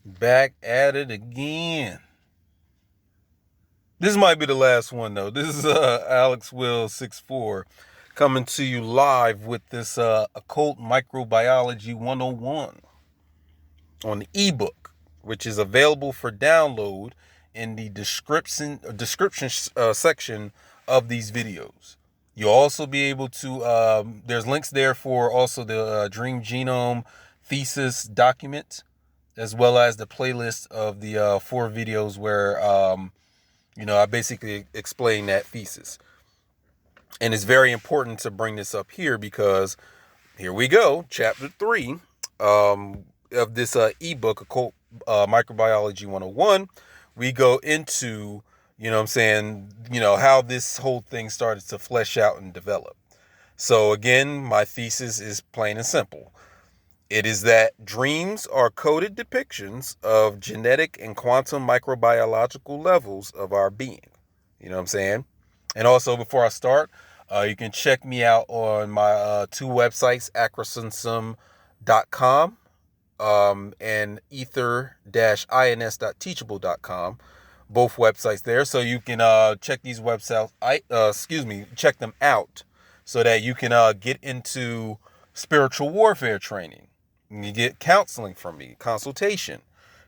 Back at it again. This might be the last one though. This is Alex Will 64 coming to you live with this Occult Microbiology 101 on the ebook, which is available for download in the description section of these videos. You'll also be able to there's links there for also the Dream Genome Thesis document, as well as the playlist of the 4 videos where I basically explain that thesis. And it's very important to bring this up here because here we go, chapter 3 of this ebook, Occult Microbiology 101. We go into, how this whole thing started to flesh out and develop. So again, my thesis is plain and simple. It is that dreams are coded depictions of genetic and quantum microbiological levels of our being. You know what I'm saying? And also, before I start, you can check me out on my 2 websites, acrosensum.com and ether-ins.teachable.com. Both websites there. So you can check these websites, check them out so that you can get into spiritual warfare training. You get counseling from me, consultation.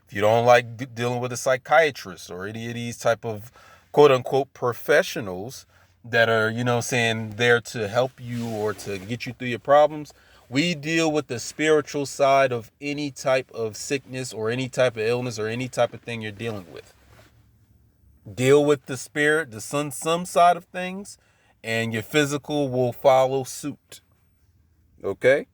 If you don't like dealing with a psychiatrist or any of these type of quote unquote professionals that are, there to help you or to get you through your problems, we deal with the spiritual side of any type of sickness or any type of illness or any type of thing you're dealing with. Deal with the spirit, the some side of things, and your physical will follow suit. Okay?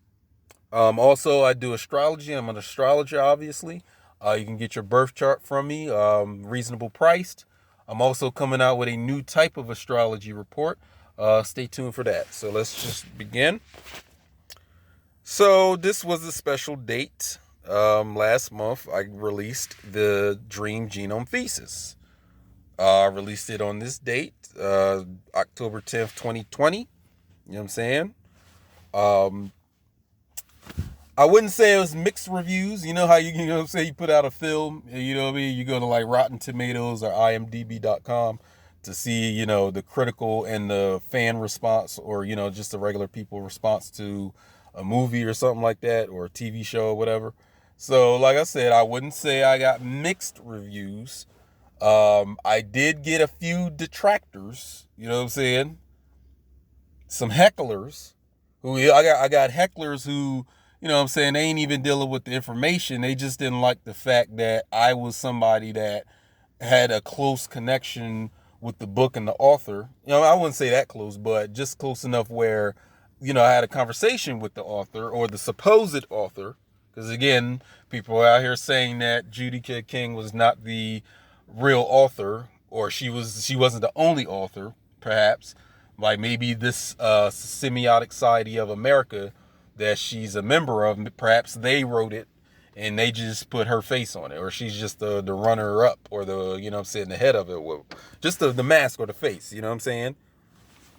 Also, I do astrology. I'm an astrologer, obviously. You can get your birth chart from me, reasonable priced. I'm also coming out with a new type of astrology report. Stay tuned for that. So let's just begin. So this was a special date. Last month, I released the Dream Genome Thesis. I released it on this date, October 10th, 2020. You know what I'm saying? I wouldn't say it was mixed reviews. You know how you put out a film, you know what I mean? You go to like Rotten Tomatoes or imdb.com to see, the critical and the fan response or, just the regular people response to a movie or something like that or a TV show or whatever. So like I said, I wouldn't say I got mixed reviews. I did get a few detractors, you know what I'm saying? Some hecklers who I got hecklers who, they ain't even dealing with the information. They just didn't like the fact that I was somebody that had a close connection with the book and the author. I wouldn't say that close, but just close enough where, I had a conversation with the author or the supposed author. Because again, people are out here saying that Judy K. King was not the real author, or she wasn't the only author, perhaps. Like maybe this semiotic society of America that she's a member of, perhaps they wrote it and they just put her face on it, or she's just the runner up or the, the head of it, just the mask or the face, you know what I'm saying?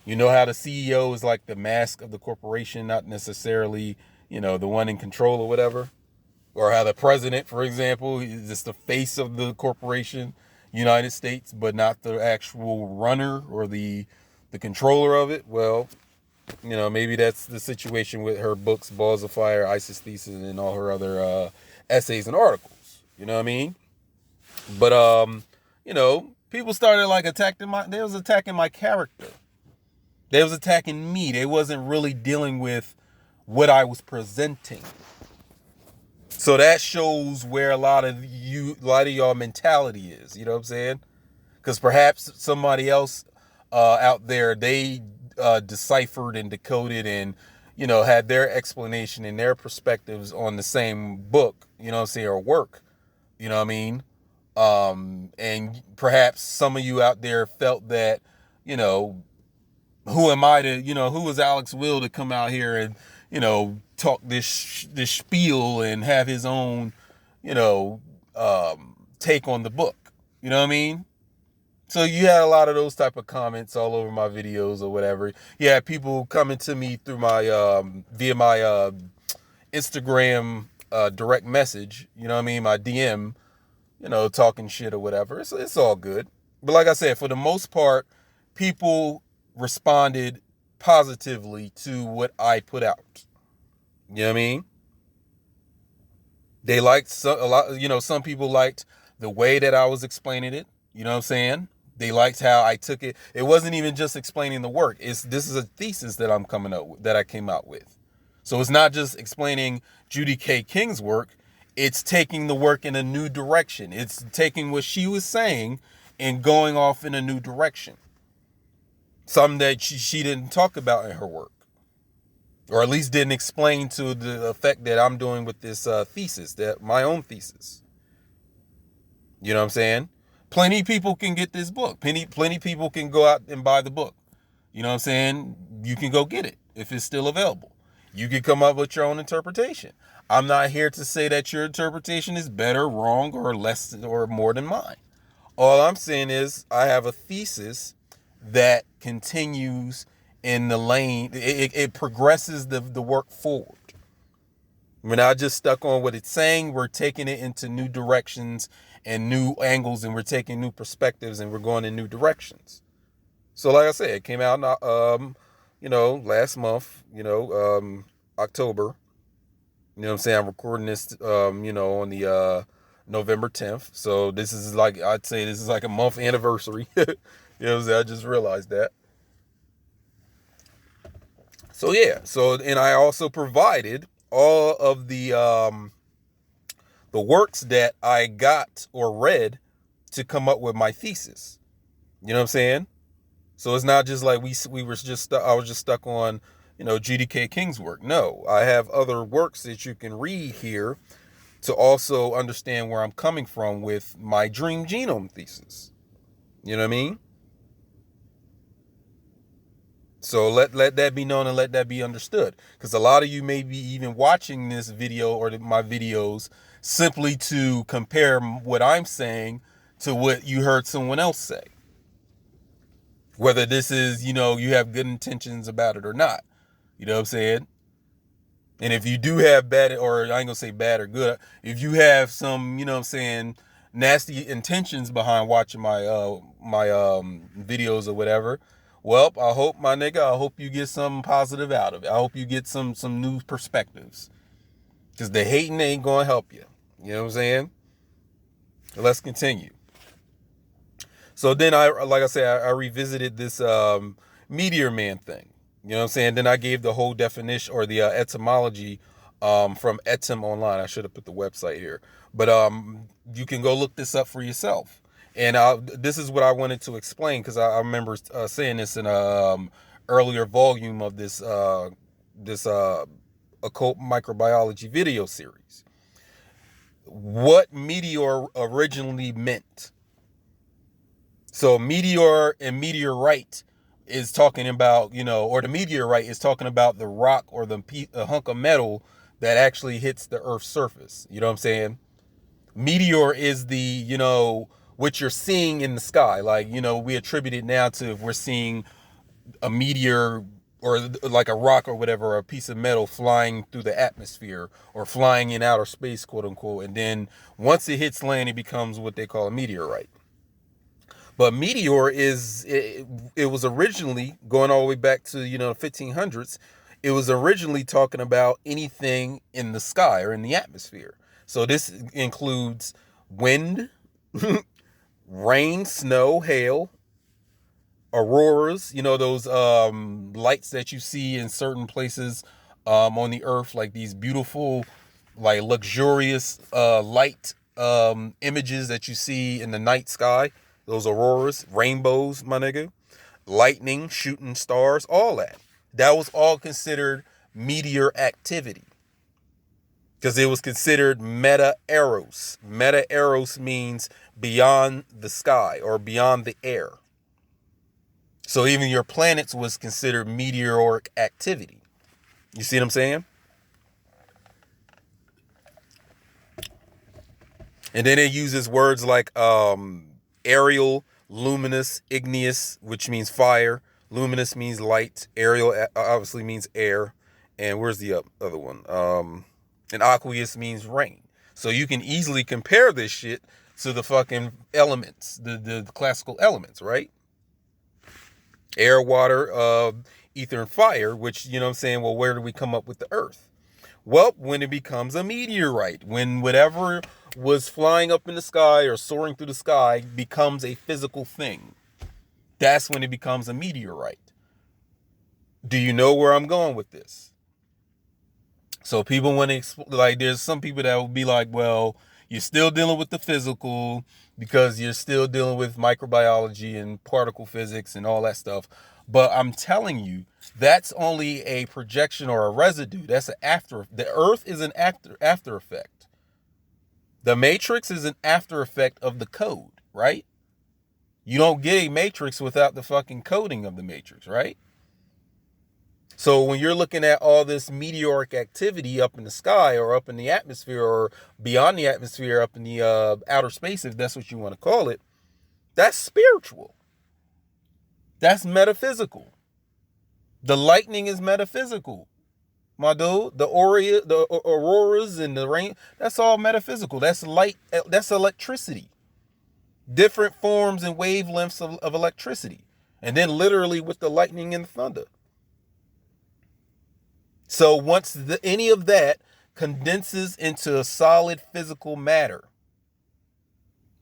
You know how the CEO is like the mask of the corporation, not necessarily, the one in control or whatever? Or how the president, for example, is just the face of the corporation, United States, but not the actual runner or the controller of it. Well, maybe that's the situation with her books, Balls of Fire, Isis Thesis, and all her other essays and articles. You know what I mean? But people started like they was attacking my character. They was attacking me. They wasn't really dealing with what I was presenting. So that shows where a lot of y'all mentality is. You know what I'm saying? Because perhaps somebody else out there, they deciphered and decoded and, had their explanation and their perspectives on the same book, or work, you know what I mean? And perhaps some of you out there felt that, who am I to, who is Alex Will to come out here and, talk this spiel and have his own, take on the book. You know what I mean? So you had a lot of those type of comments all over my videos or whatever. You had people coming to me through my via my Instagram like a direct message, you know what I mean, my DM, you know, talking shit or whatever. It's all good. But like I said, for the most part, people responded positively to what I put out. You know what I mean? They liked a lot, you know, some people liked the way that I was explaining it. You know what I'm saying? They liked how I took it. It wasn't even just explaining the work. This is a thesis that I'm coming up with, that I came out with. So it's not just explaining Judy K. King's work. It's taking the work in a new direction. It's taking what she was saying and going off in a new direction. Something that she didn't talk about in her work. Or at least didn't explain to the effect that I'm doing with this thesis, that my own thesis. You know what I'm saying? Plenty of people can get this book. Plenty of people can go out and buy the book. You know what I'm saying? You can go get it if it's still available. You can come up with your own interpretation. I'm not here to say that your interpretation is better, wrong, or less or more than mine. All I'm saying is I have a thesis that continues in the lane. It progresses the work forward. We're not just stuck on what it's saying. We're taking it into new directions and new angles, and we're taking new perspectives, and we're going in new directions. So like I said, it came out, you know, last month, you know, October. You know what I'm saying? I'm recording this, you know, on the November 10th. So this is like, I'd say this is like a month anniversary. You know what I'm saying? I just realized that. So yeah, so, and I also provided all of the works that I got or read to come up with my thesis. You know what I'm saying? So it's not just like we were just I was just stuck on, you know, GDK King's work. No, I have other works that you can read here to also understand where I'm coming from with my dream genome thesis. You know what I mean? So let that be known and let that be understood. Because a lot of you may be even watching this video or my videos simply to compare what I'm saying to what you heard someone else say. Whether this is, you know, you have good intentions about it or not. You know what I'm saying? And if you do have bad, or I ain't gonna say bad or good, if you have some, you know what I'm saying, nasty intentions behind watching my videos or whatever, well, I hope, my nigga, I hope you get something positive out of it. I hope you get some new perspectives. Because the hating ain't gonna help you. You know what I'm saying? Let's continue. So then like I said, I revisited this Meteor Man thing. You know what I'm saying? Then I gave the whole definition or the etymology from Etym Online. I should have put the website here. But you can go look this up for yourself. And this is what I wanted to explain, because I remember saying this in a earlier volume of this Occult Microbiology video series. What meteor originally meant. So meteor and meteorite is talking about, you know, or the meteorite is talking about the rock or the hunk of metal that actually hits the Earth's surface. You know what I'm saying? Meteor is the, you know, what you're seeing in the sky. Like, you know, we attribute it now to if we're seeing a meteor or like a rock or whatever, or a piece of metal flying through the atmosphere or flying in outer space, quote unquote. And then once it hits land, it becomes what they call a meteorite. But meteor it was originally, going all the way back to, you know, the 1500s, it was originally talking about anything in the sky or in the atmosphere. So this includes wind, rain, snow, hail, auroras, you know, those lights that you see in certain places on the earth, like these beautiful, like luxurious light images that you see in the night sky. Those auroras, rainbows, my nigga, lightning, shooting stars, all that. That was all considered meteor activity, because it was considered meta-eros. Meta-eros means beyond the sky or beyond the air. So even your planets was considered meteoric activity. You see what I'm saying? And then it uses words like aerial, luminous, igneous, which means fire. Luminous means light. Aerial obviously means air. And where's the other one? and aqueous means rain. So you can easily compare this shit to the fucking elements, the classical elements, right? Air, water, ether, and fire, which, you know what I'm saying, well, where do we come up with the earth? Well, when it becomes a meteorite, when whatever was flying up in the sky or soaring through the sky becomes a physical thing, that's when it becomes a meteorite. Do you know where I'm going with this? So people want to, like, there's some people that will be like, well, you're still dealing with the physical because you're still dealing with microbiology and particle physics and all that stuff. But I'm telling you, that's only a projection or a residue. That's an after. The Earth is an after effect. The matrix is an after effect of the code, right? You don't get a matrix without the fucking coding of the matrix, right? So when you're looking at all this meteoric activity up in the sky or up in the atmosphere or beyond the atmosphere, up in the outer space, if that's what you want to call it, that's spiritual. That's metaphysical. The lightning is metaphysical, my dude. The auroras and the rain, that's all metaphysical. That's light. That's electricity. Different forms and wavelengths of electricity. And then literally with the lightning and the thunder. So once any of that condenses into a solid physical matter,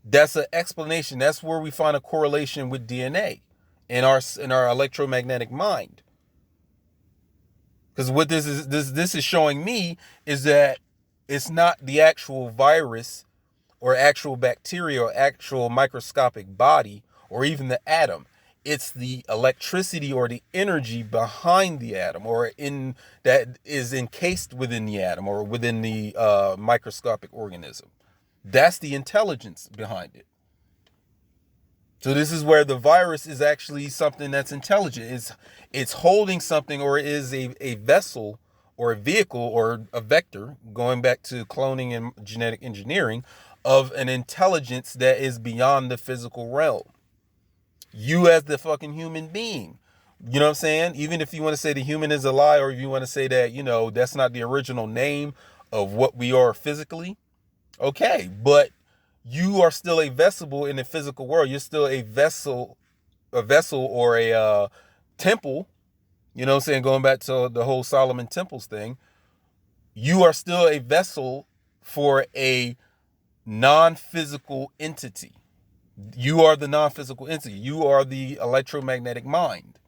that's an explanation. That's where we find a correlation with DNA in our electromagnetic mind. Because what this is showing me is that it's not the actual virus or actual bacteria or actual microscopic body or even the atom. It's the electricity or the energy behind the atom or in that is encased within the atom or within the microscopic organism. That's the intelligence behind it. So this is where the virus is actually something that's intelligent. It's holding something or it is a vessel or a vehicle or a vector, going back to cloning and genetic engineering, of an intelligence that is beyond the physical realm. You as the fucking human being, you know what I'm saying? Even if you want to say the human is a lie, or if you want to say that, you know, that's not the original name of what we are physically, okay, but you are still a vessel in the physical world. You're still a vessel or a temple, you know what I'm saying? Going back to the whole Solomon temples thing, you are still a vessel for a non-physical entity. You are the non-physical entity. You are the electromagnetic mind.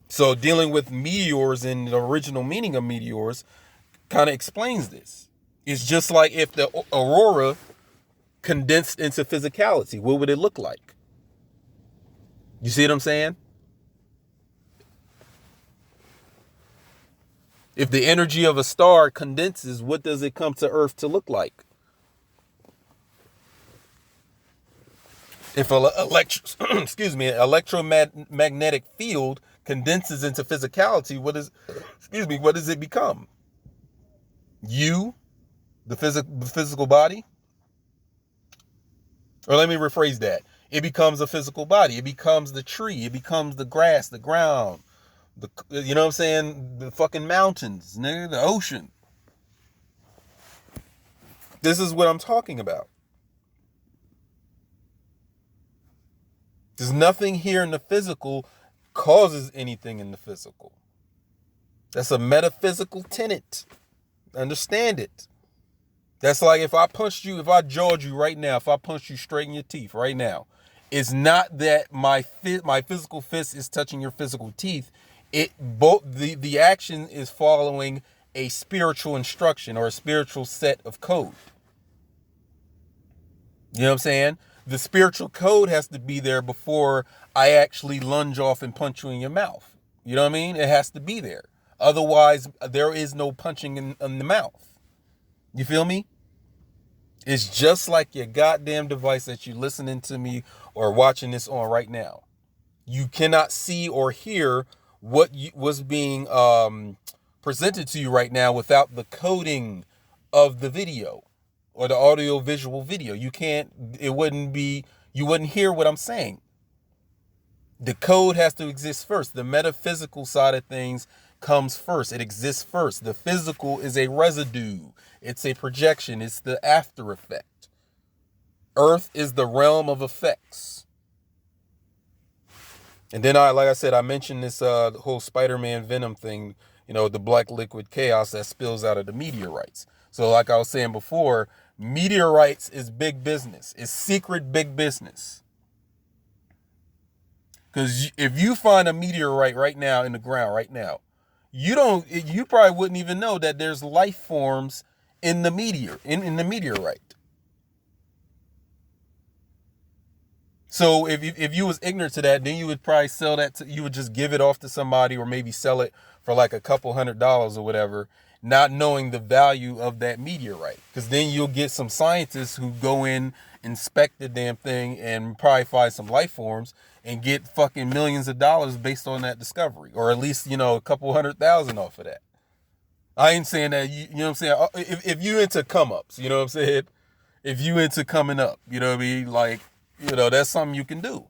So dealing with meteors and the original meaning of meteors kind of explains this. It's just like if the aurora condensed into physicality, what would it look like? You see what I'm saying? If the energy of a star condenses, what does it come to Earth to look like? If an electromagnetic field condenses into physicality, what does it become? You, the physical body? Or let me rephrase that. It becomes a physical body. It becomes the tree. It becomes the grass, the ground, you know what I'm saying? The fucking mountains, nigga, the ocean. This is what I'm talking about. There's nothing here in the physical causes anything in the physical. That's a metaphysical tenet. Understand it. That's like if I jawed you right now, if I punched you straight in your teeth right now, it's not that my physical fist is touching your physical teeth. The action is following a spiritual instruction or a spiritual set of code. You know what I'm saying? The spiritual code has to be there before I actually lunge off and punch you in your mouth. You know what I mean? It has to be there. Otherwise, there is no punching in the mouth. You feel me? It's just like your goddamn device that you're listening to me or watching this on right now. You cannot see or hear what was being presented to you right now without the coding of the video or the audio visual video. You wouldn't hear what I'm saying. The code has to exist first. The metaphysical side of things comes first. It exists first. The physical is a residue. It's a projection. It's the after effect. Earth is the realm of effects. And then like I said, I mentioned this whole Spider-Man Venom thing, the black liquid chaos that spills out of the meteorites. So like I was saying before, meteorites is big business. It's secret big business. Because if you find a meteorite right now in the ground right now, you probably wouldn't even know that there's life forms in the in the meteorite. So if you was ignorant to that, then you would probably sell that you would just give it off to somebody, or maybe sell it for like a couple $100 or whatever, not knowing the value of that meteorite. Because then you'll get some scientists who go in, inspect the damn thing, and probably find some life forms and get fucking millions of dollars based on that discovery, or at least a couple $100,000 off of that. I ain't saying that you know what I'm saying. If you into come ups, you know what I'm saying. If you into coming up, you know what I mean, like. That's something you can do.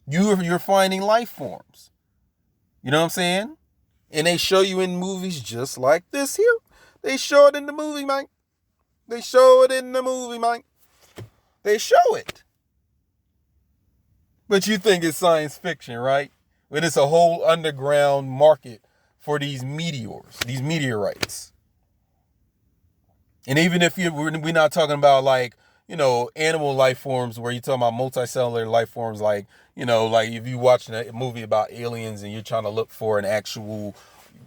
You're finding life forms. You know what I'm saying? And they show you in movies just like this here. They show it in the movie, man. They show it in the movie, man. They show it. But you think it's science fiction, right? But it's a whole underground market for these meteorites. And even if we're not talking about like, animal life forms where you're talking about multicellular life forms, like if you watching a movie about aliens and you're trying to look for an actual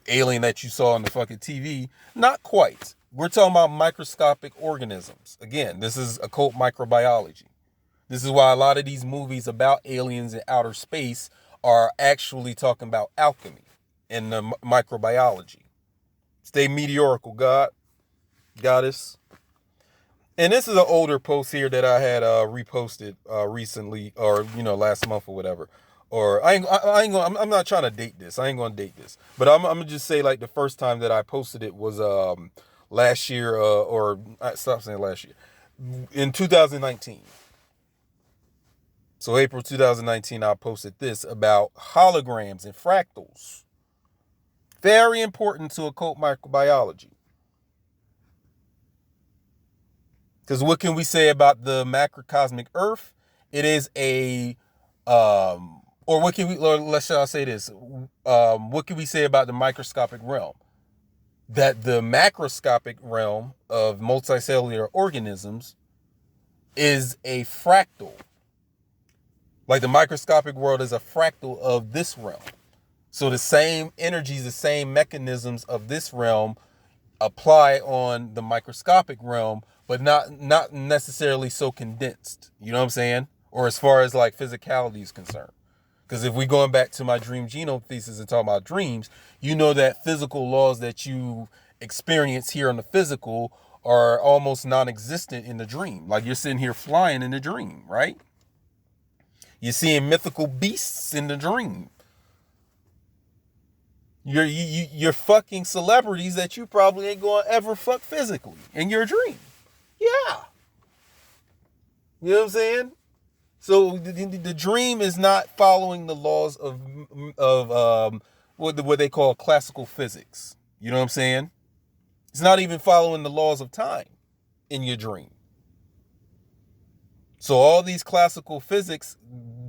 alien that you saw on the fucking TV, not quite. We're talking about microscopic organisms. Again, this is occult microbiology. This is why a lot of these movies about aliens in outer space are actually talking about alchemy and the microbiology. Stay meteorical, goddess. And this is an older post here that I had reposted recently, or last month or whatever. Or I'm not trying to date this. I ain't gonna date this. But I'm gonna just say like the first time that I posted it was last year, or I stopped saying last year, in 2019. So April 2019, I posted this about holograms and fractals. Very important to occult microbiology. Because what can we say about the macrocosmic Earth? It is or what can we, or let's shall I say this? What can we say about the microscopic realm? That the macroscopic realm of multicellular organisms is a fractal. Like the microscopic world is a fractal of this realm. So the same energies, the same mechanisms of this realm apply on the microscopic realm, but not necessarily so condensed. You know what I'm saying? Or as far as like physicality is concerned. Because if we're going back to my dream genome thesis and talking about dreams, that physical laws that you experience here in the physical are almost non-existent in the dream. Like you're sitting here flying in the dream, right? You're seeing mythical beasts in the dream. You're fucking celebrities that you probably ain't gonna ever fuck physically in your dream. Yeah. You know what I'm saying? So the dream is not following the laws of what they call classical physics. You know what I'm saying? It's not even following the laws of time in your dream. So all these classical physics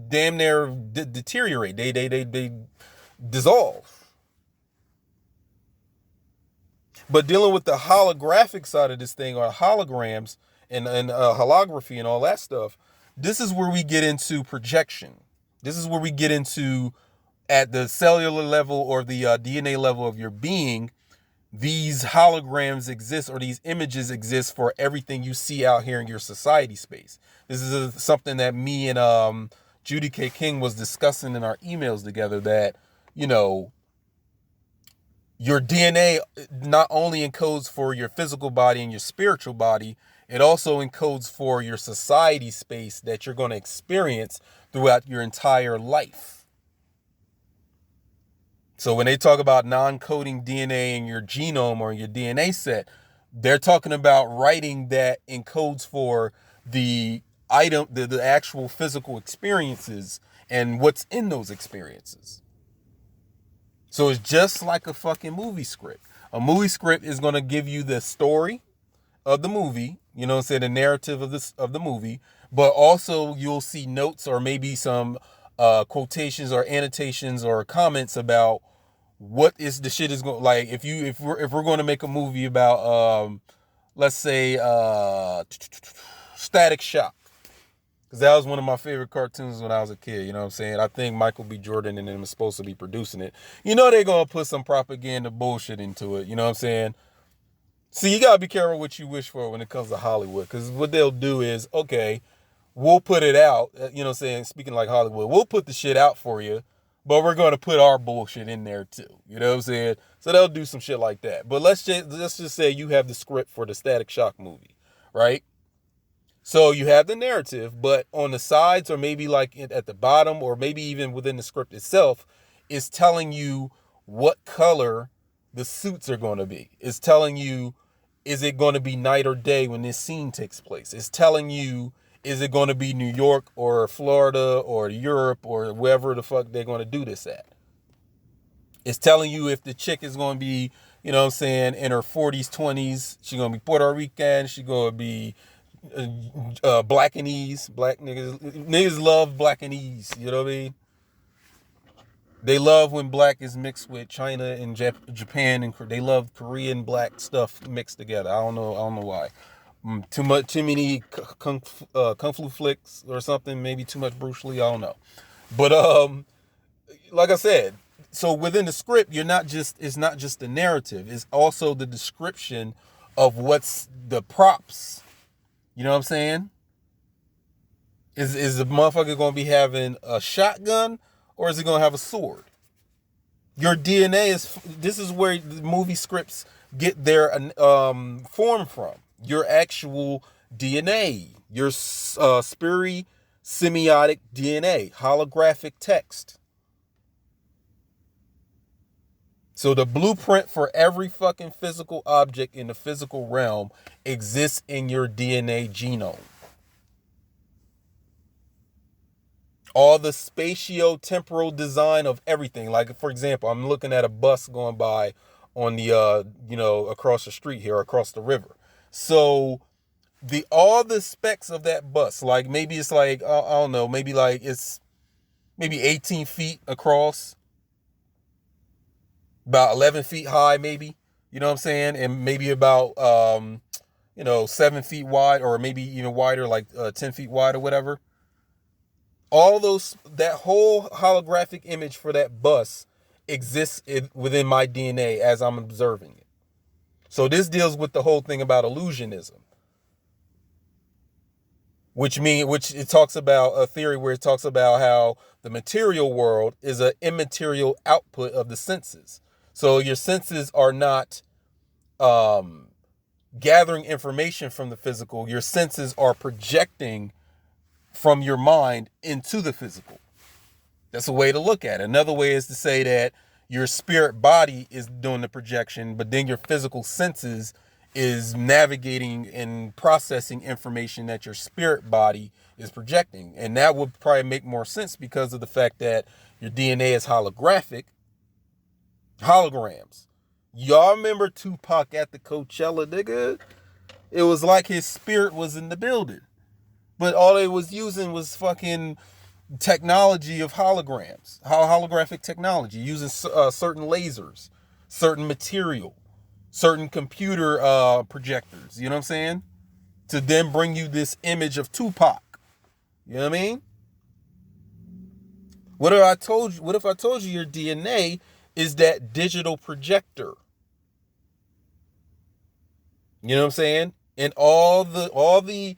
damn near deteriorate. They dissolve. But dealing with the holographic side of this thing, or holograms and holography and all that stuff, this is where we get into projection. This is where we get into, at the cellular level or the DNA level of your being, these holograms exist, or these images exist for everything you see out here in your society space. This is something that me and Judy K. King was discussing in our emails together, that, your DNA not only encodes for your physical body and your spiritual body, it also encodes for your society space that you're going to experience throughout your entire life. So when they talk about non-coding DNA in your genome or your DNA set, they're talking about writing that encodes for the item, the actual physical experiences and what's in those experiences. So it's just like a fucking movie script. A movie script is going to give you the story of the movie, you know what I'm saying, the narrative of the movie, but also you'll see notes or maybe some quotations or annotations or comments about what is the shit is going, like if we're going to make a movie about let's say Static Shock, because that was one of my favorite cartoons when I was a kid, you know what I'm saying? I think Michael B. Jordan and them is supposed to be producing it. You know they're going to put some propaganda bullshit into it, you know what I'm saying? See, you gotta be careful what you wish for when it comes to Hollywood, because what they'll do is, okay, we'll put it out, you know what I'm saying, speaking like Hollywood, we'll put the shit out for you, but we're gonna put our bullshit in there too, you know what I'm saying? So they'll do some shit like that. But let's just say you have the script for the Static Shock movie, right? So you have the narrative, but on the sides or maybe like at the bottom or maybe even within the script itself, is telling you what color the suits are going to be. It's telling you, is it going to be night or day when this scene takes place? It's telling you, is it going to be New York or Florida or Europe or wherever the fuck they're going to do this at? It's telling you if the chick is going to be, you know what I'm saying, in her 40s, 20s. She's going to be Puerto Rican. She's going to be blackanese. Black niggas love blackanese. You know what I mean? They love when black is mixed with China and Japan, and they love Korean black stuff mixed together. I don't know why. Too many kung fu flicks or something. Maybe too much Bruce Lee. I don't know. But like I said, so within the script, it's not just the narrative. It's also the description of what's the props. You know what I'm saying? Is the motherfucker going to be having a shotgun or is he going to have a sword? Your DNA this is where the movie scripts get their form from. Your actual DNA, your semiotic DNA, holographic text. So the blueprint for every fucking physical object in the physical realm exists in your DNA genome. All the spatio-temporal design of everything. Like, for example, I'm looking at a bus going by on the, across the street here, across the river. So all the specs of that bus, like maybe it's like, I don't know, maybe like it's maybe 18 feet across, about 11 feet high, maybe, you know what I'm saying? And maybe about, 7 feet wide, or maybe even wider, like 10 feet wide or whatever. All that whole holographic image for that bus exists within my DNA as I'm observing it. So this deals with the whole thing about illusionism, which it talks about a theory where it talks about how the material world is an immaterial output of the senses. So your senses are not gathering information from the physical. Your senses are projecting from your mind into the physical. That's a way to look at it. Another way is to say that your spirit body is doing the projection, but then your physical senses is navigating and processing information that your spirit body is projecting. And that would probably make more sense because of the fact that your DNA is holograms. Y'all remember Tupac at the Coachella, nigga? It was like his spirit was in the building. But all they was using was fucking technology of holograms, holographic technology, using certain lasers, certain material, certain computer projectors, you know what I'm saying? To then bring you this image of Tupac. You know what I mean? What if I told you your DNA is that digital projector? You know what I'm saying? And all the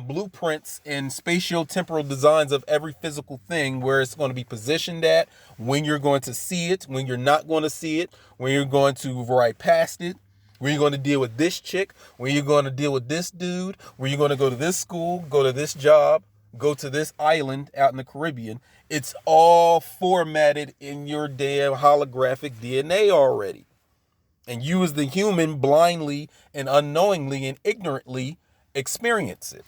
blueprints and spatio-temporal designs of every physical thing, where it's going to be positioned at, when you're going to see it, when you're not going to see it, when you're going to ride past it, when you're going to deal with this chick, when you're going to deal with this dude, when you're going to go to this school, go to this job, go to this island out in the Caribbean. It's all formatted in your damn holographic DNA already. And you as the human blindly and unknowingly and ignorantly experience it.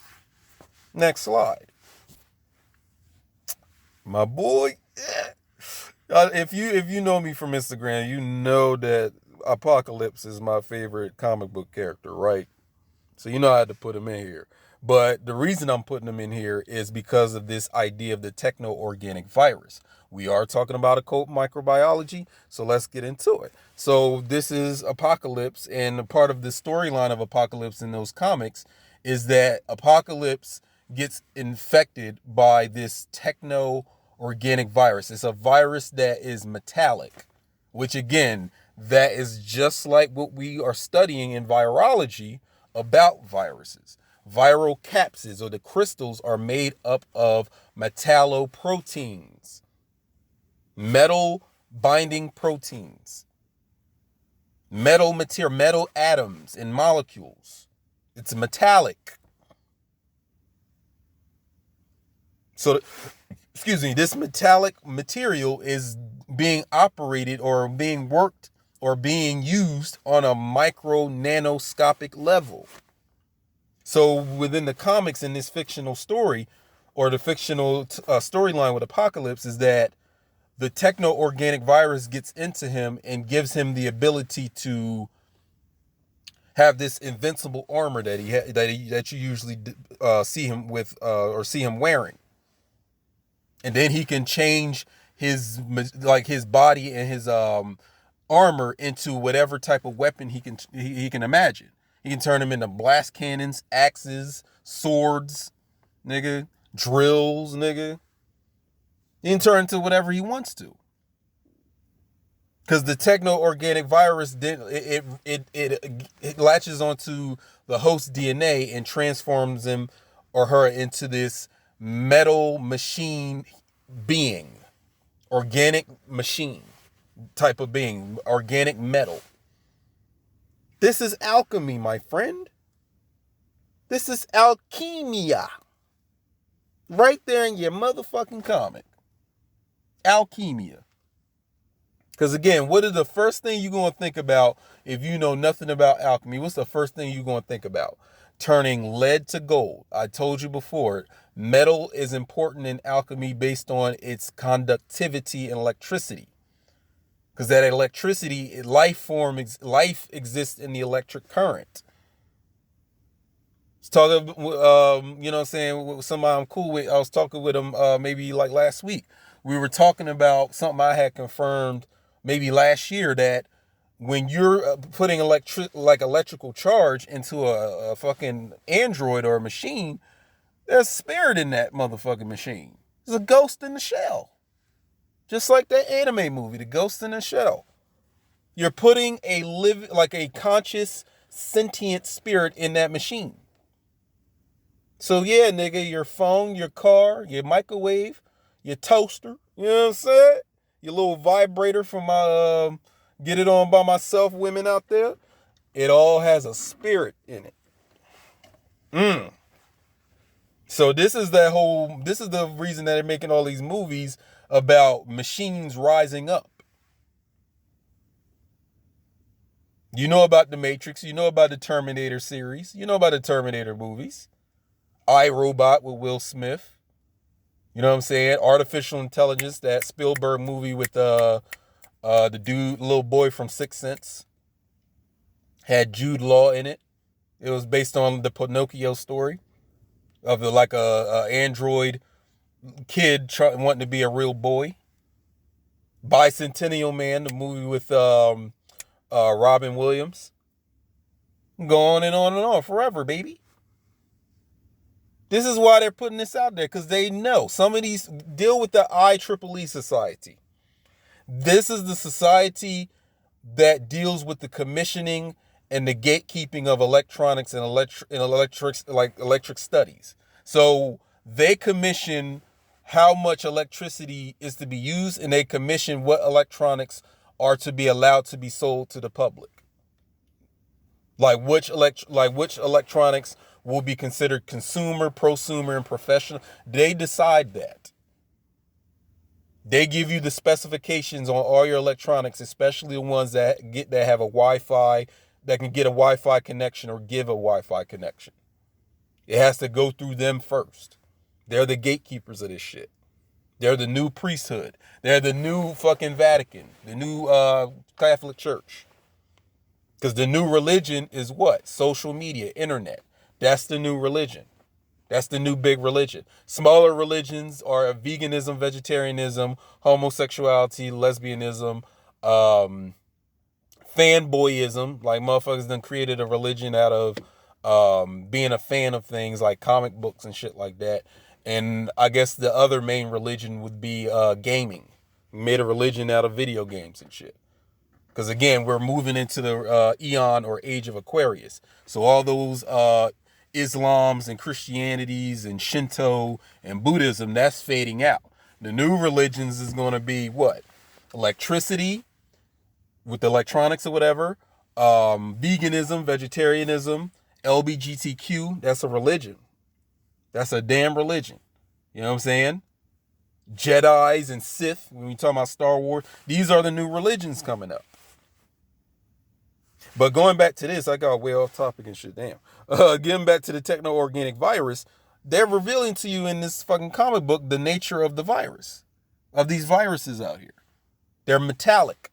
Next slide. My boy. If you know me from Instagram, you know that Apocalypse is my favorite comic book character, right? So you know I had to put him in here. But the reason I'm putting him in here is because of this idea of the techno-organic virus. We are talking about occult microbiology, so let's get into it. So this is Apocalypse, and part of the storyline of Apocalypse in those comics is that Apocalypse gets infected by this techno-organic virus. It's a virus that is metallic, which again, that is just like what we are studying in virology about viruses. Viral capsids, or the crystals, are made up of metalloproteins, metal binding proteins, metal material, metal atoms and molecules. It's metallic. So, this metallic material is being operated or being worked or being used on a micro nanoscopic level. So within the comics, in this fictional story, or the fictional storyline with Apocalypse, is that the techno-organic virus gets into him and gives him the ability to have this invincible armor that you usually see him with or see him wearing, and then he can change his body and his armor into whatever type of weapon he can imagine. He can turn them into blast cannons, axes, swords, nigga, drills, nigga. He can turn into whatever he wants to. Because the techno-organic virus it latches onto the host DNA and transforms him or her into this metal machine being, organic machine type of being, organic metal. This is alchemy, my friend. This is alchemia. Right there in your motherfucking comic. Alchemia. Because again, what is the first thing you're going to think about if you know nothing about alchemy? What's the first thing you're going to think about? Turning lead to gold. I told you before, metal is important in alchemy based on its conductivity and electricity. Because that electricity, life exists in the electric current. I was talking, you know what I'm saying, with somebody I'm cool with. I was talking with him maybe like last week. We were talking about something I had confirmed maybe last year, that when you're putting electrical charge into a fucking android or a machine, there's spirit in that motherfucking machine. There's a ghost in the shell. Just like that anime movie, The Ghost in the Shell. You're putting a conscious, sentient spirit in that machine. So yeah, nigga, your phone, your car, your microwave, your toaster, you know what I'm saying? Your little vibrator from my Get It On By Myself women out there. It all has a spirit in it. So this is the reason that they're making all these movies about machines rising up. You know about the Matrix, you know about the Terminator series, you know about the Terminator movies. I, Robot with Will Smith. You know what I'm saying? Artificial Intelligence, that Spielberg movie with the dude, little boy from Sixth Sense. Had Jude Law in it. It was based on the Pinocchio story of a android kid wanting to be a real boy. Bicentennial Man, the movie with Robin Williams. Go on and on and on forever, baby. This is why they're putting this out there, because they know some of these deal with the IEEE society. This is the society that deals with the commissioning and the gatekeeping of electronics and electric studies. So they commission how much electricity is to be used, and they commission what electronics are to be allowed to be sold to the public. Like which electronics will be considered consumer, prosumer, and professional. They decide that. They give you the specifications on all your electronics, especially the ones that have a Wi-Fi, that can get a Wi-Fi connection or give a Wi-Fi connection. It has to go through them first. They're the gatekeepers of this shit. They're the new priesthood. They're the new fucking Vatican, the new Catholic Church. Because the new religion is what? Social media, internet. That's the new religion. That's the new big religion. Smaller religions are veganism, vegetarianism, homosexuality, lesbianism, fanboyism. Like motherfuckers done created a religion out of being a fan of things like comic books and shit like that. And I guess the other main religion would be gaming. Made a religion out of video games and shit. Because again, we're moving into the eon or age of Aquarius. So all those Islams and Christianities and Shinto and Buddhism, that's fading out. The new religions is going to be what? Electricity with electronics or whatever. Veganism, vegetarianism, LBGTQ. That's a religion. That's a damn religion. You know what I'm saying? Jedis and Sith, when we talk about Star Wars, these are the new religions coming up. But going back to this, I got way off topic and shit, damn. Getting back to the techno-organic virus, they're revealing to you in this fucking comic book the nature of the virus, of these viruses out here. They're metallic.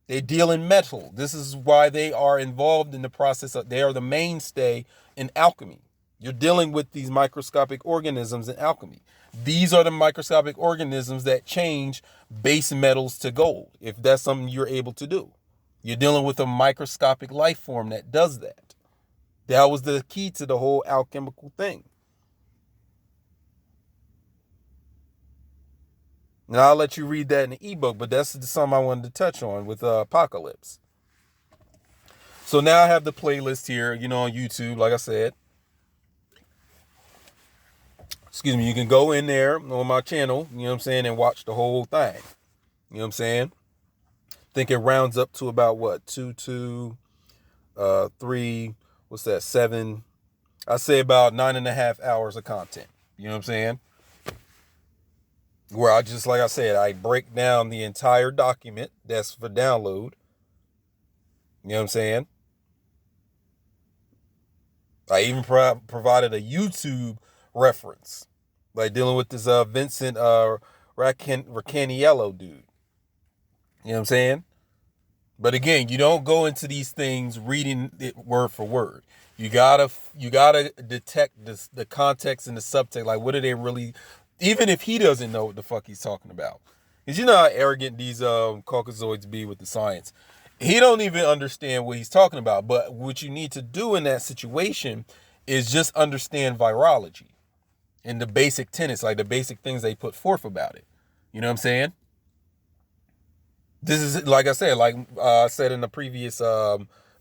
They deal in metal. This is why they are involved in the process they are the mainstay in alchemy. You're dealing with these microscopic organisms in alchemy. These are the microscopic organisms that change base metals to gold, if that's something you're able to do. You're dealing with a microscopic life form that does that. That was the key to the whole alchemical thing. Now, I'll let you read that in the ebook, but that's something I wanted to touch on with Apocalypse. So now I have the playlist here, on YouTube, like I said. Excuse me, you can go in there on my channel, and watch the whole thing. You know what I'm saying? I think it rounds up to about what? 3, what's that? 7. I say about 9.5 hours of content. You know what I'm saying? Where like I said, I break down the entire document that's for download. You know what I'm saying? I even provided a YouTube reference, like dealing with this Vincent Raccaniello dude. You know what I'm saying? But again, you don't go into these things reading it word for word. You gotta detect the context and the subtext. Like, what are they really? Even if he doesn't know what the fuck he's talking about, because you know how arrogant these Caucasoids be with the science. He don't even understand what he's talking about. But what you need to do in that situation is just understand virology and the basic tenets, like the basic things they put forth about it. You know what I'm saying? This is, like I said, like I said in the previous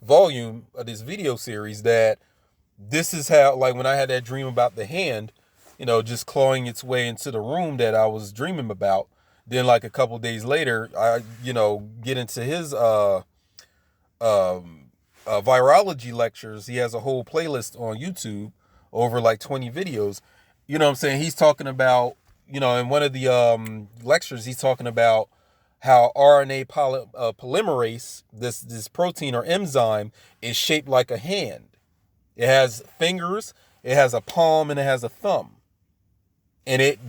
volume of this video series, that this is how, like when I had that dream about the hand, just clawing its way into the room that I was dreaming about. Then like a couple days later, I, get into his virology lectures. He has a whole playlist on YouTube, over like 20 videos. You know what I'm saying? He's talking about, in one of the lectures, he's talking about how RNA polymerase, this protein or enzyme, is shaped like a hand. It has fingers, it has a palm, and it has a thumb. And it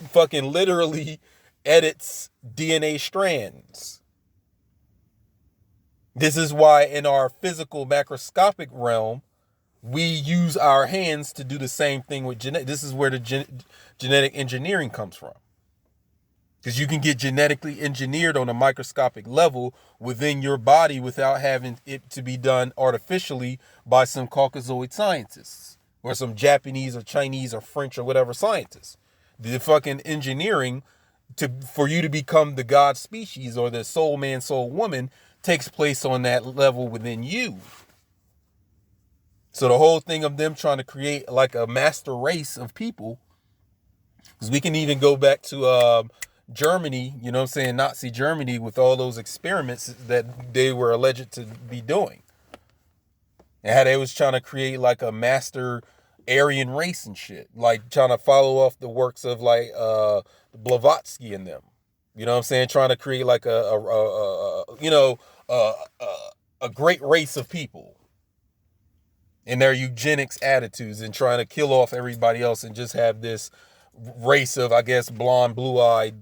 fucking literally edits DNA strands. This is why in our physical macroscopic realm, we use our hands to do the same thing with genetic. This is where the genetic engineering comes from. Because you can get genetically engineered on a microscopic level within your body without having it to be done artificially by some Caucasoid scientists or some Japanese or Chinese or French or whatever scientists. The fucking engineering for you to become the God species or the soul man, soul woman takes place on that level within you. So the whole thing of them trying to create like a master race of people, because we can even go back to Germany, Nazi Germany, with all those experiments that they were alleged to be doing. And how they was trying to create like a master Aryan race and shit. Like trying to follow off the works of like Blavatsky and them. You know what I'm saying? Trying to create like a great race of people. And their eugenics attitudes and trying to kill off everybody else and just have this race of, I guess, blonde, blue-eyed,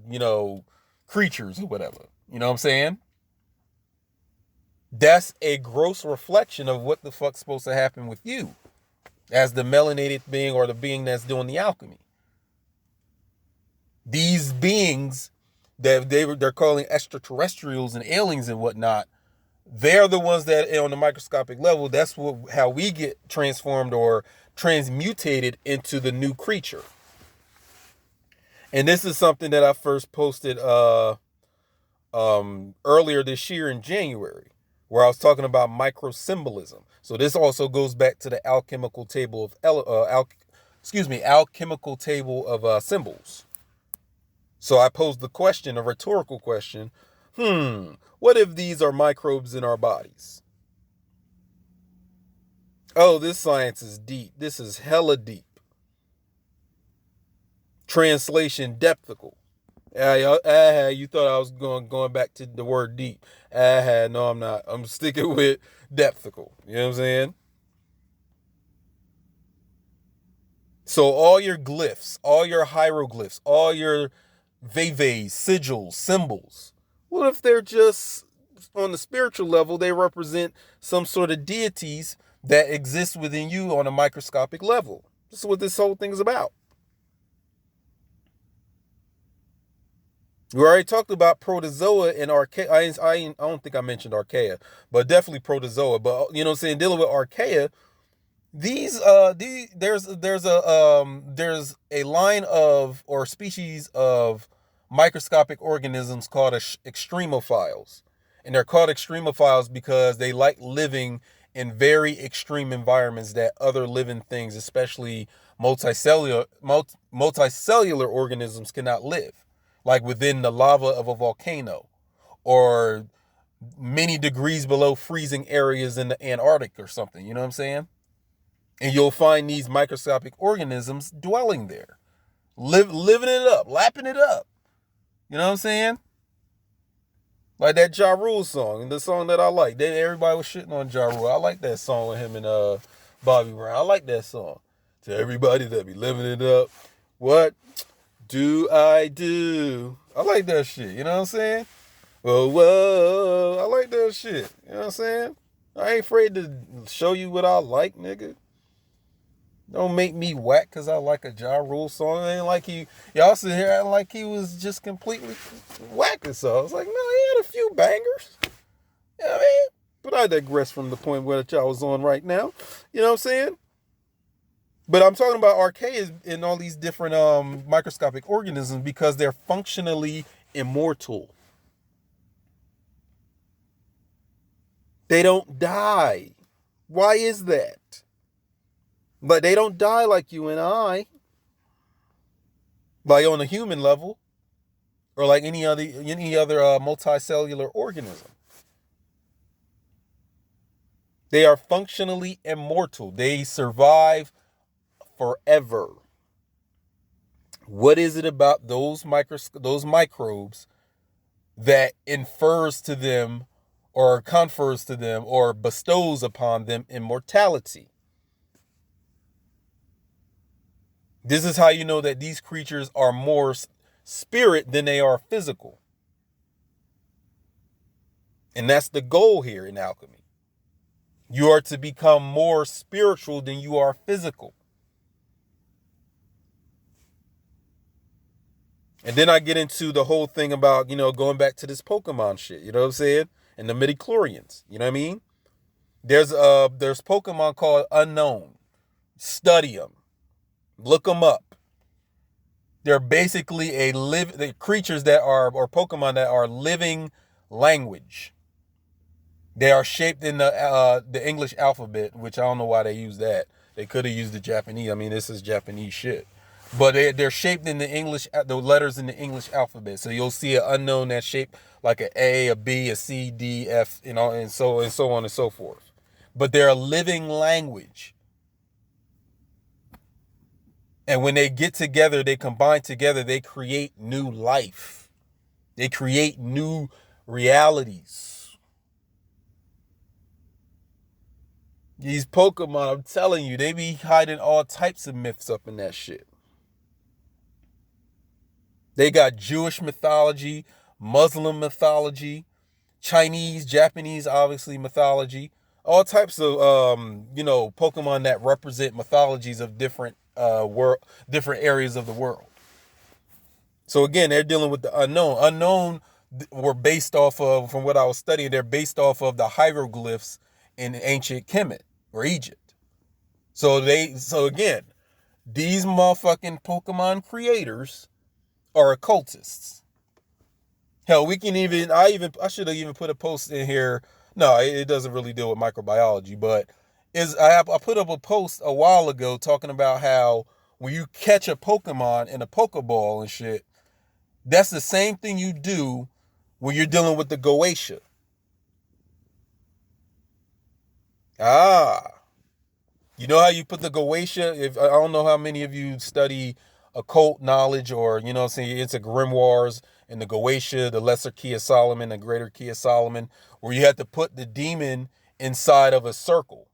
creatures or whatever. You know what I'm saying? That's a gross reflection of what the fuck's supposed to happen with you as the melanated being or the being that's doing the alchemy. These beings that they're calling extraterrestrials and aliens and whatnot, they're the ones that on the microscopic level, that's how we get transformed or transmutated into the new creature. And this is something that I first posted earlier this year in January, where I was talking about microsymbolism. So this also goes back to the alchemical table of alchemical table of symbols. So I posed the question, a rhetorical question. What if these are microbes in our bodies? Oh, this science is deep. This is hella deep. Translation, depthical. You thought I was going back to the word deep. No, I'm not. I'm sticking with depthical. You know what I'm saying? So all your glyphs, all your hieroglyphs, all your veves, sigils, symbols, what if they're just on the spiritual level, they represent some sort of deities that exist within you on a microscopic level? This is what this whole thing is about. We already talked about protozoa and archaea. I don't think I mentioned archaea, but definitely protozoa. But you know what I'm saying, dealing with archaea, there's a line of or species of microscopic organisms called extremophiles. And they're called extremophiles because they like living in very extreme environments that other living things, especially multicellular organisms, cannot live. Like within the lava of a volcano, or many degrees below freezing areas in the Antarctic or something. You know what I'm saying? And you'll find these microscopic organisms dwelling there, living it up, lapping it up. You know what I'm saying? Like that Ja Rule song, the song that I like. Everybody was shitting on Ja Rule. I like that song with him and Bobby Brown. I like that song. To everybody that be living it up, what do I do? I like that shit. You know what I'm saying? Whoa, I like that shit. You know what I'm saying? I ain't afraid to show you what I like, nigga. Don't make me whack because I like a Ja Rule song. It ain't like y'all sit here acting like he was just completely whacking songs. Like, no, he had a few bangers. You know what I mean? But I digress from the point where y'all was on right now. You know what I'm saying? But I'm talking about archaea and all these different microscopic organisms because they're functionally immortal. They don't die. Why is that? But they don't die like you and I. Like on a human level. Or like any other multicellular organism. They are functionally immortal. They survive forever. What is it about those microbes that infers to them or confers to them or bestows upon them immortality? This is how you know that these creatures are more spirit than they are physical. And that's the goal here in alchemy. You are to become more spiritual than you are physical. And then I get into the whole thing about, going back to this Pokemon shit, you know what I'm saying? And the midichlorians, you know what I mean? There's Pokemon called Unknown. Study them. Look them up. They're basically the creatures that are, or Pokemon that are living language. They are shaped in the English alphabet, which I don't know why they use that. They could have used the Japanese. I mean, this is Japanese shit. But they're shaped in the letters in the English alphabet. So you'll see an Unknown that's shaped like an A, a B, a C, D, F, and so on and so forth. But they're a living language. And when they get together, they combine together, they create new life. They create new realities. These Pokemon, I'm telling you, they be hiding all types of myths up in that shit. They got Jewish mythology, Muslim mythology, Chinese, Japanese, obviously mythology, all types of Pokemon that represent mythologies of different different areas of the world. So again, they're dealing with the unknown. Unknown were based off of, from what I was studying, they're based off of the hieroglyphs in ancient Kemet or Egypt. So again, these motherfucking Pokemon creators are occultists. Hell, we can even, I should have even put a post in here. No, it doesn't really deal with microbiology, but I put up a post a while ago talking about how when you catch a Pokemon in a Pokeball and shit, that's the same thing you do when you're dealing with the Goetia. You know how you put the Goetia? If I don't know how many of you study occult knowledge, or what I'm saying, it's a grimoires and the Goetia, the lesser key of Solomon, the greater key of Solomon, where you have to put the demon inside of a circle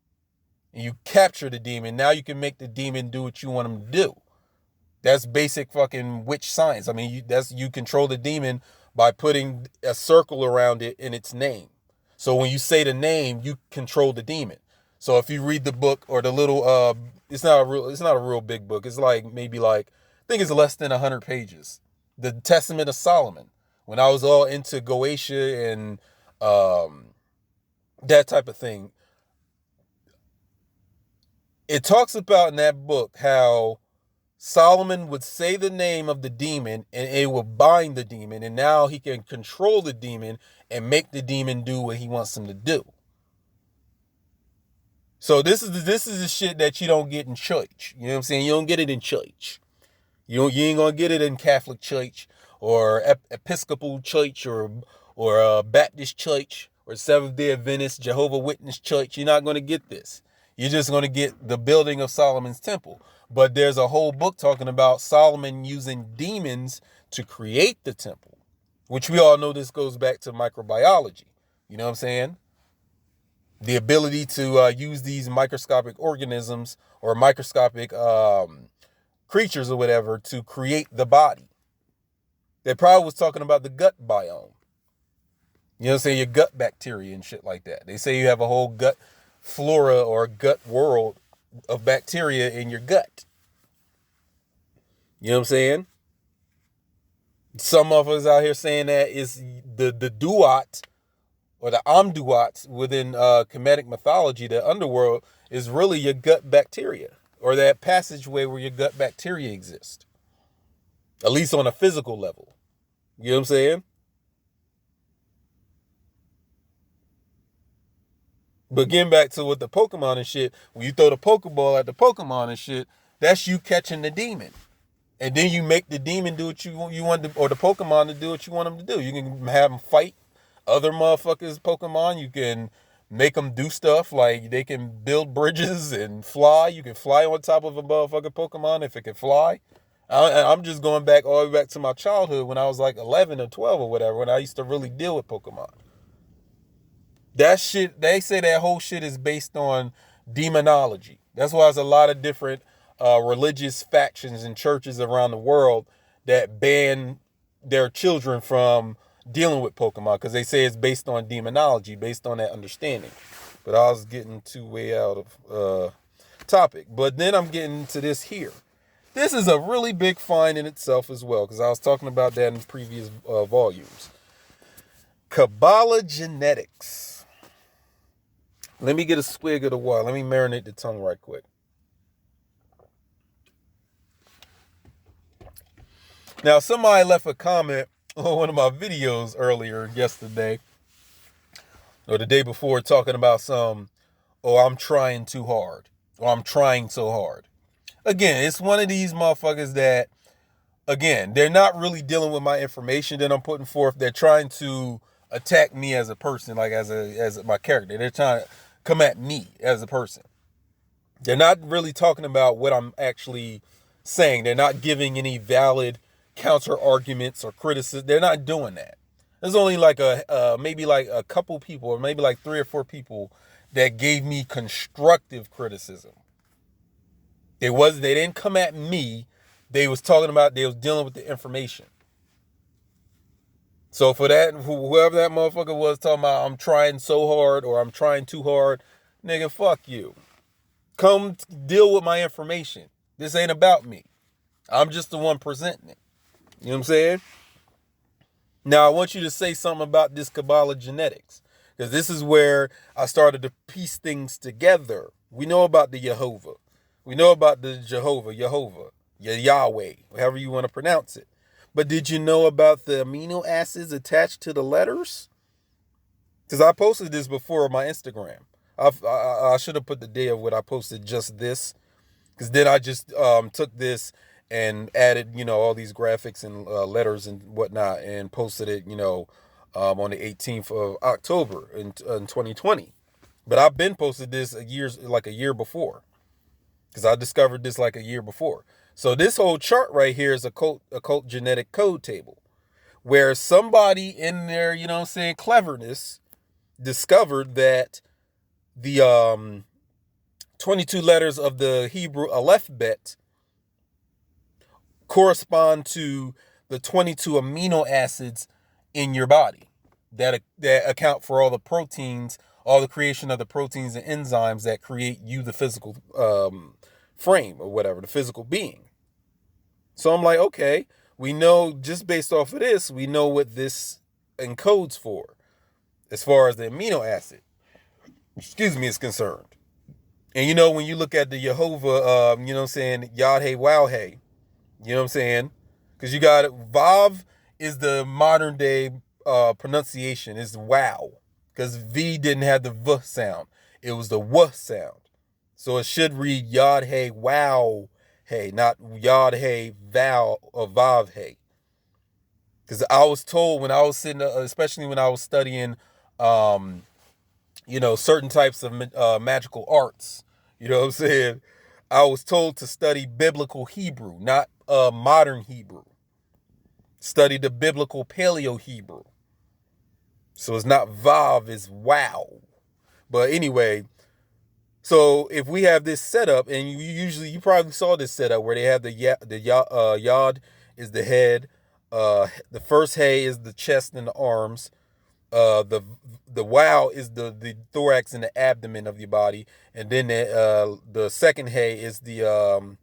and you capture the demon. Now you can make the demon do what you want him to do. That's basic fucking witch science. I mean, you control the demon by putting a circle around it in its name. So when you say the name, you control the demon. So if you read the book or the little, it's not a real big book. It's like maybe I think it's less than 100 pages. The Testament of Solomon. When I was all into Goetia and that type of thing, it talks about in that book how Solomon would say the name of the demon and it will bind the demon, and now he can control the demon and make the demon do what he wants him to do. So this is the shit that you don't get in church. You know what I'm saying? You don't get it in church. You ain't gonna get it in Catholic church or Episcopal church or Baptist church or Seventh-day Adventist, Jehovah's Witness church. You're not gonna get this. You're just gonna get the building of Solomon's temple. But there's a whole book talking about Solomon using demons to create the temple, which we all know this goes back to microbiology. You know what I'm saying? The ability to use these microscopic organisms or microscopic creatures or whatever to create the body. They probably was talking about the gut biome. You know what I'm saying? Your gut bacteria and shit like that. They say you have a whole gut flora or gut world of bacteria in your gut. You know what I'm saying? Some of us out here saying that is the duat or the amduat within Kemetic mythology, the underworld, is really your gut bacteria, or that passageway where your gut bacteria exist. At least on a physical level. You know what I'm saying? But getting back to with the Pokemon and shit, when you throw the Pokeball at the Pokemon and shit, that's you catching the demon. And then you make the demon do what you want to, or the Pokemon to do what you want them to do. You can have them fight other motherfuckers Pokemon. You can make them do stuff like they can build bridges and fly. You can fly on top of a motherfucking Pokemon if it can fly. I'm just going back all the way back to my childhood when I was like 11 or 12 or whatever, when I used to really deal with Pokemon. That shit, they say that whole shit is based on demonology. That's why there's a lot of different religious factions and churches around the world that ban their children from dealing with Pokemon, because they say it's based on demonology, based on that understanding. But I was getting too way out of topic. But then I'm getting to this here. This is a really big find in itself as well, because I was talking about that in previous volumes. Kabbalah genetics. Let me get a swig of the water. Let me marinate the tongue right quick. Now, somebody left a comment on one of my videos earlier yesterday, or the day before, talking about I'm trying too hard, or I'm trying so hard. Again, it's one of these motherfuckers that, again, they're not really dealing with my information that I'm putting forth. They're trying to attack me as a person, like as my character. They're trying to come at me as a person. They're not really talking about what I'm actually saying. They're not giving any valid counter arguments or criticism. They're not doing that. There's only like maybe like a couple people, or maybe like 3 or 4 people that gave me constructive criticism. They didn't come at me. They was dealing with the information. So for that, whoever that motherfucker was talking about, I'm trying so hard or I'm trying too hard, nigga, fuck you. Come deal with my information. This ain't about me. I'm just the one presenting it. You know what I'm saying? Now, I want you to say something about this Kabbalah genetics, because this is where I started to piece things together. We know about the Jehovah. We know about the Jehovah, Yahweh, however you want to pronounce it. But did you know about the amino acids attached to the letters? Because I posted this before on my Instagram. I should have put the day of what I posted, just this. Because then I just took this and added, all these graphics and letters and whatnot and posted it, on the 18th of October in 2020. But I've been posted this a year before, because I discovered this like a year before. So this whole chart right here is a occult genetic code table, where somebody in their, cleverness discovered that the 22 letters of the Hebrew alphabet correspond to the 22 amino acids in your body that account for all the proteins, all the creation of the proteins and enzymes that create you, the physical frame or whatever, the physical being. So I'm like, okay, we know just based off of this, we know what this encodes for as far as the amino acid, is concerned. And when you look at the Jehovah, Yod Hey Wow Hey, you know what I'm saying? Because you got Vav is the modern day pronunciation, is wow. Because V didn't have the V sound. It was the W sound. So it should read Yod Hey Wow Hey, not Yod Hey Val or Vav Hey. Because I was told when I was sitting, especially when I was studying, certain types of magical arts, you know what I'm saying? I was told to study biblical Hebrew, not modern Hebrew. Study the biblical Paleo Hebrew. So it's not Vav, it's wow. But anyway, so if we have this setup, and you probably saw this setup where they have the Yod is the head, the first Hey is the chest and the arms, the wow is the thorax and the abdomen of your body, and then the second Hey is the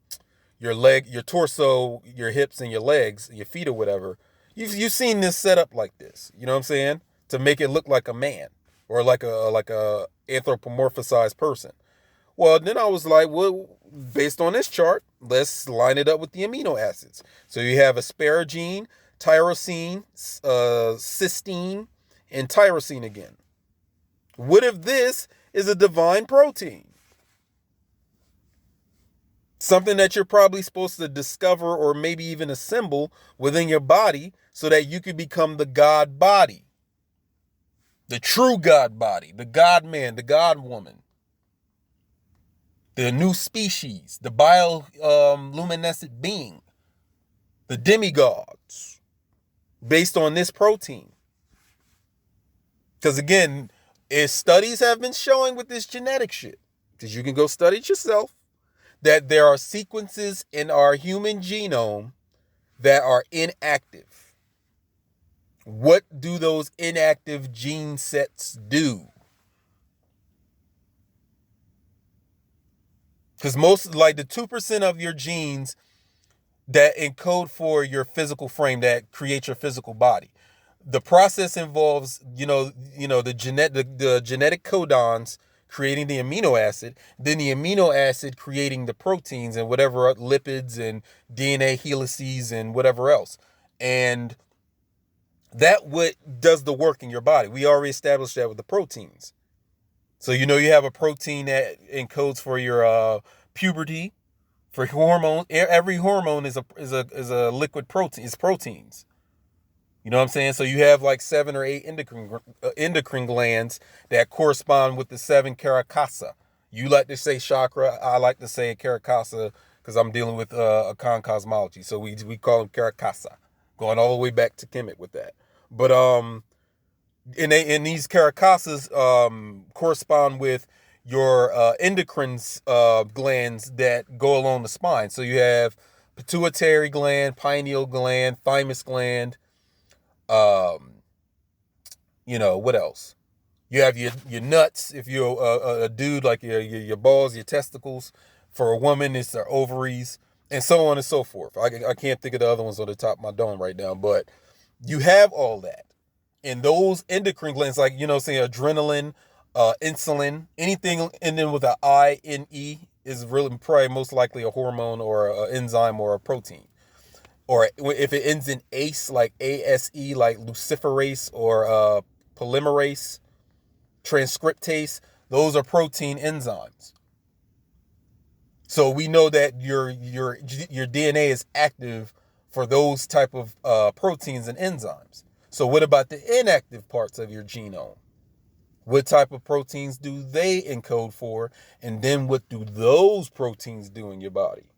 your leg, your torso, your hips, and your legs, your feet or whatever. You've seen this set up like this, you know what I'm saying? To make it look like a man or like a anthropomorphized person. Well, then I was like, well, based on this chart, let's line it up with the amino acids. So you have asparagine, tyrosine, cysteine, and tyrosine again. What if this is a divine protein? Something that you're probably supposed to discover or maybe even assemble within your body so that you could become the God body. The true God body, the God man, the God woman. The new species, the bioluminescent being, the demigods, based on this protein. Because again, studies have been showing with this genetic shit, because you can go study it yourself, that there are sequences in our human genome that are inactive. What do those inactive gene sets do? Because most, like the 2% of your genes that encode for your physical frame, that create your physical body. The process involves, the genetic codons creating the amino acid, then the amino acid creating the proteins and whatever lipids and DNA helices and whatever else. And that what does the work in your body. We already established that with the proteins. So you have a protein that encodes for your puberty, for hormones. Every hormone is a liquid protein. It's proteins. You know what I'm saying? So you have like 7 or 8 endocrine glands that correspond with the 7 karakasa. You like to say chakra. I like to say karakasa because I'm dealing with Occult cosmology. So we call them karakasa, going all the way back to Kemet with that. But in these karakasas correspond with your endocrine glands that go along the spine. So you have pituitary gland, pineal gland, thymus gland, What else? You have your nuts. If you're a dude, like your balls, your testicles. For a woman, it's their ovaries, and so on and so forth. I can't think of the other ones on the top of my dome right now, but you have all that. And those endocrine glands, like, say adrenaline, insulin, anything ending with an INE is really probably most likely a hormone or an enzyme or a protein. Or if it ends in ACE, like ASE, like luciferase or polymerase, transcriptase, those are protein enzymes. So we know that your DNA is active for those type of proteins and enzymes. So what about the inactive parts of your genome? What type of proteins do they encode for? And then what do those proteins do in your body?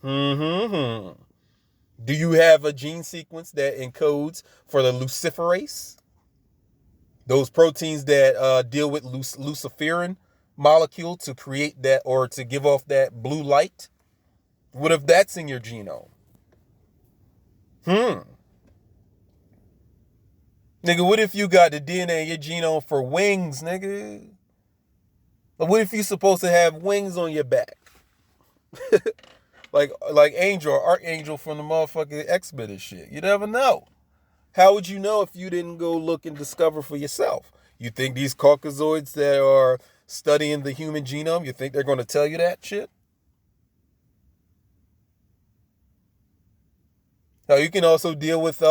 Do you have a gene sequence that encodes for the luciferase? Those proteins that deal with luciferin molecule to create that, or to give off that blue light? What if that's in your genome? Nigga, what if you got the DNA in your genome for wings, nigga? But what if you supposed to have wings on your back? like Angel or Archangel from the motherfucking X-Men and shit. You never know. How would you know if you didn't go look and discover for yourself? You think these Caucasoids that are studying the human genome, you think they're going to tell you that shit? Now, you can also deal with,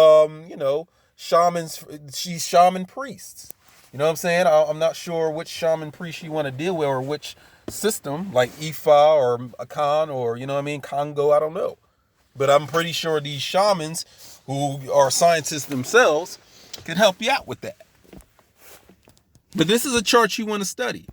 shamans, shaman priests. You know what I'm saying? I'm not sure which shaman priest you want to deal with, or which system, like Ifa or Akan or, Congo, I don't know. But I'm pretty sure these shamans, who are scientists themselves, can help you out with that. But this is a chart you want to study.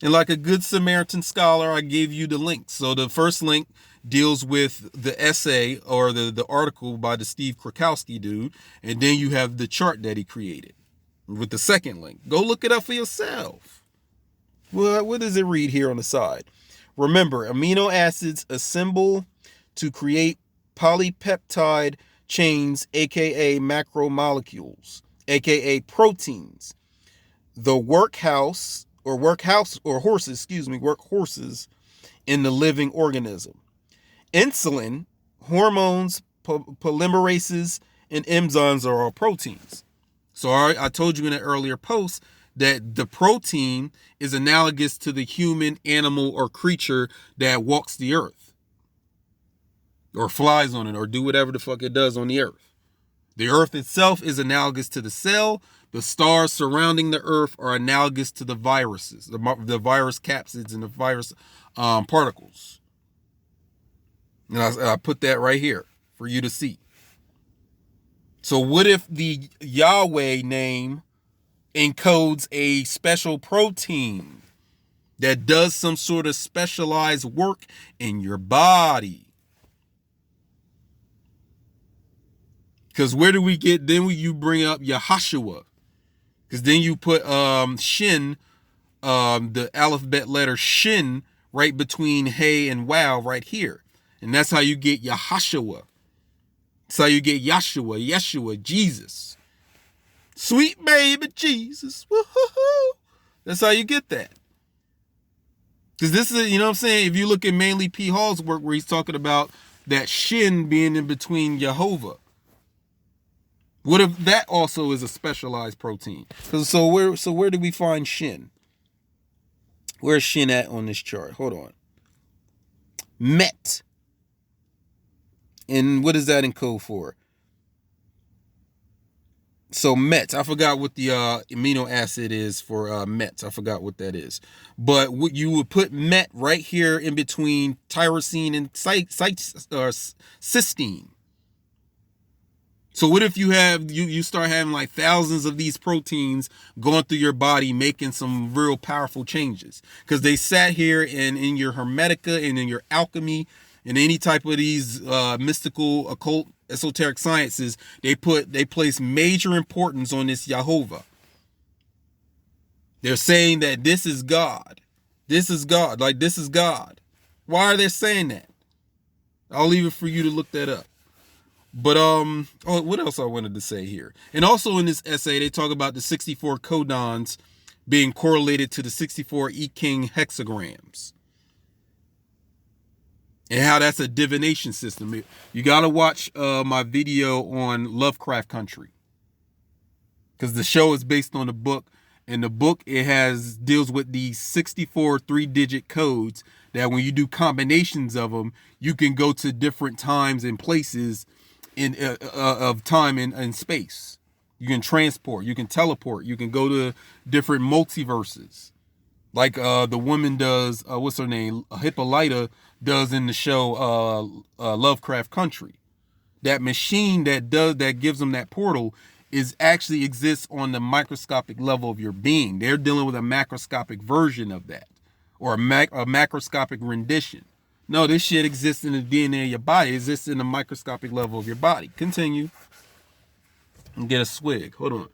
And like a good Samaritan scholar, I gave you the links. So the first link deals with the essay or the article by the Steve Krakowski dude. And then you have the chart that he created with the second link. Go look it up for yourself. Well, what does it read here on the side? Remember, amino acids assemble to create polypeptide chains, aka macromolecules, aka proteins. The workhorses in the living organism. Insulin, hormones, polymerases, and enzymes are all proteins. So I told you in an earlier post that the protein is analogous to the human, animal, or creature that walks the earth, or flies on it, or do whatever the fuck it does on the earth. The earth itself is analogous to the cell. The stars surrounding the earth are analogous to the viruses, the virus capsids and the virus particles. And I put that right here for you to see. So what if the Yahweh name encodes a special protein that does some sort of specialized work in your body? Because where do we get, then you bring up Yahashua. Because then you put Shin, the alphabet letter Shin, right between Hey and Wow right here. And that's how you get Yahashua. That's how you get Yeshua, Jesus. Sweet baby Jesus. Woo-hoo-hoo. That's how you get that. Because this is, you know what I'm saying? If you look at mainly P. Hall's work where he's talking about that Shin being in between Jehovah. What if that also is a specialized protein? So where do we find Shin? Where's Shin at on this chart? Hold on. Met. And what does that encode for? So Met, I forgot what the amino acid is for Met. I forgot what that is. But what you would put Met right here in between tyrosine and cysteine. So what if you have you start having like thousands of these proteins going through your body, making some real powerful changes? Because they sat here and in your Hermetica and in your alchemy and any type of these mystical, occult, esoteric sciences, they place major importance on this Jehovah. They're saying that this is God. This is God. Like, this is God. Why are they saying that? I'll leave it for you to look that up. But oh, what else I wanted to say here? And also in this essay, they talk about the 64 codons being correlated to the 64 E-King hexagrams, and how that's a divination system. You gotta watch my video on Lovecraft Country, because the show is based on the book. And the book, it deals with these 64 3-digit codes that when you do combinations of them, you can go to different times and places in of time and space. You can transport, you can teleport, you can go to different multiverses, like the woman does. What's her name? Hippolyta does in the show Lovecraft Country. That machine that gives them that portal is actually exists on the microscopic level of your being. They're dealing with a macroscopic version of that, or a macroscopic rendition. No, this shit exists in the DNA of your body. It exists in the microscopic level of your body. Continue. And get a swig. Hold on.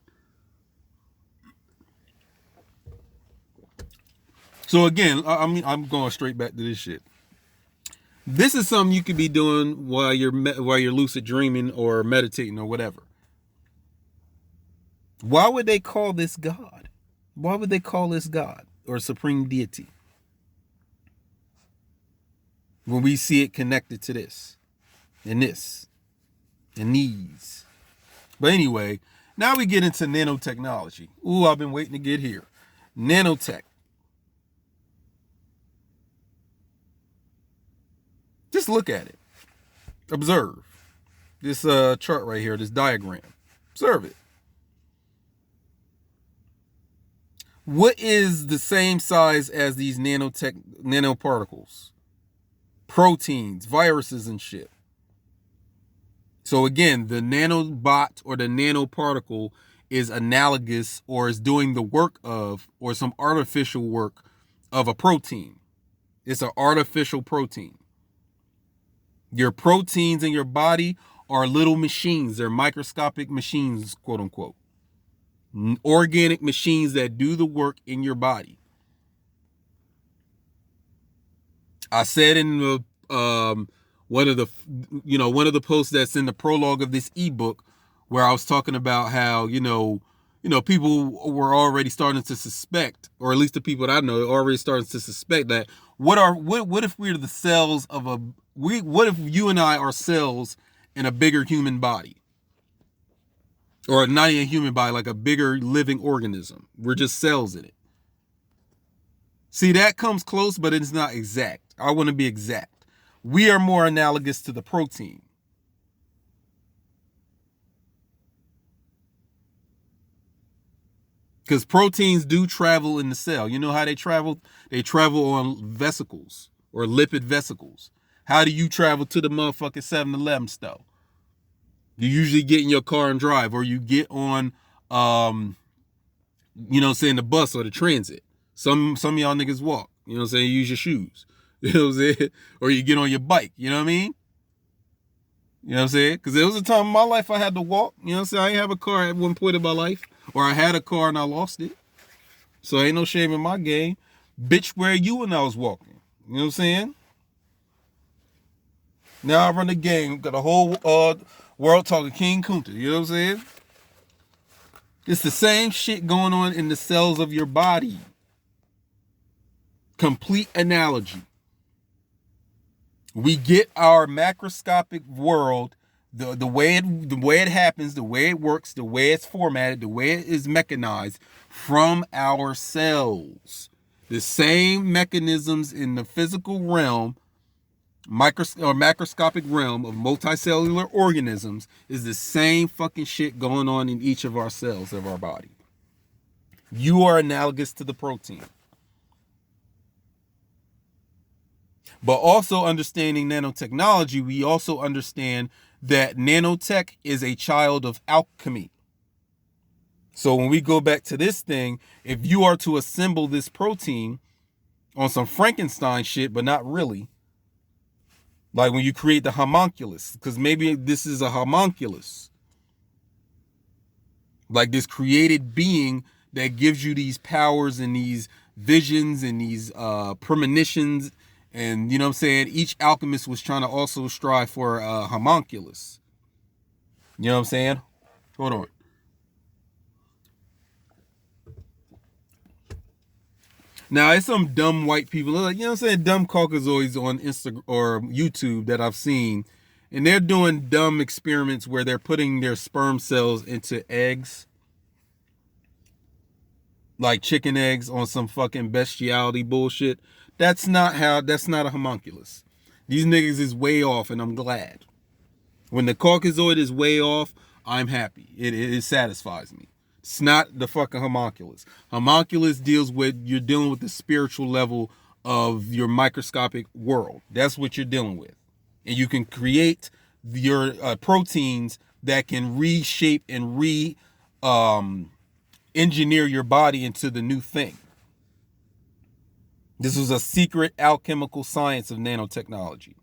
So again, I'm going straight back to this shit. This is something you could be doing while you're lucid dreaming or meditating or whatever. Why would they call this God? Why would they call this God or supreme deity when we see it connected to this and this and these? But anyway, now we get into nanotechnology. Ooh, I've been waiting to get here. Nanotech. Just look at it. Observe this chart right here, this diagram. Observe it. What is the same size as these nanoparticles? Proteins, viruses, and shit. So again, the nanobot or the nanoparticle is analogous or is doing the work of, or some artificial work of, a protein. It's an artificial protein. Your proteins in your body are little machines. They're microscopic machines, quote unquote. Organic machines that do the work in your body. I said in the one of the posts that's in the prologue of this ebook, where I was talking about how people were already starting to suspect, or at least the people that I know are already starting to suspect, that what if we're the cells of what if you and I are cells in a bigger human body? Or not even a human body, like a bigger living organism. We're just cells in it. See, that comes close, but it's not exact. I want to be exact. We are more analogous to the protein. Because proteins do travel in the cell. You know how they travel? They travel on vesicles or lipid vesicles. How do you travel to the motherfucking 7-Eleven store? You usually get in your car and drive, or you get on, the bus or the transit. Some of y'all niggas walk, use your shoes, or you get on your bike, you know what I mean? You know what I'm saying? Because there was a time in my life I had to walk, I didn't have a car at one point in my life, or I had a car and I lost it. So ain't no shame in my game. Bitch, where you when I was walking? You know what I'm saying? Now I run the game, got a whole world talking King Kunta, you know what I'm saying? It's the same shit going on in the cells of your body. Complete analogy. We get our macroscopic world, the way it happens, the way it works, the way it's formatted, the way it is mechanized from our cells. The same mechanisms in the physical realm, macroscopic realm of multicellular organisms, is the same fucking shit going on in each of our cells of our body. You are analogous to the protein. But also understanding nanotechnology, we also understand that nanotech is a child of alchemy. So when we go back to this thing, if you are to assemble this protein on some Frankenstein shit, but not really, like when you create the homunculus, because maybe this is a homunculus, like this created being that gives you these powers and these visions and these premonitions. And you know what I'm saying? Each alchemist was trying to also strive for a homunculus. You know what I'm saying? Hold on. Now, it's some dumb white people, like, you know what I'm saying, dumb Caucasoids on Instagram or YouTube that I've seen, and they're doing dumb experiments where they're putting their sperm cells into eggs, like chicken eggs on some fucking bestiality bullshit. That's not a homunculus. These niggas is way off, and I'm glad. When the Caucasoid is way off, I'm happy. It satisfies me. It's not the fucking homunculus. Homunculus deals with, you're dealing with the spiritual level of your microscopic world. That's what you're dealing with. And you can create your proteins that can reshape and engineer your body into the new thing. This was a secret alchemical science of nanotechnology.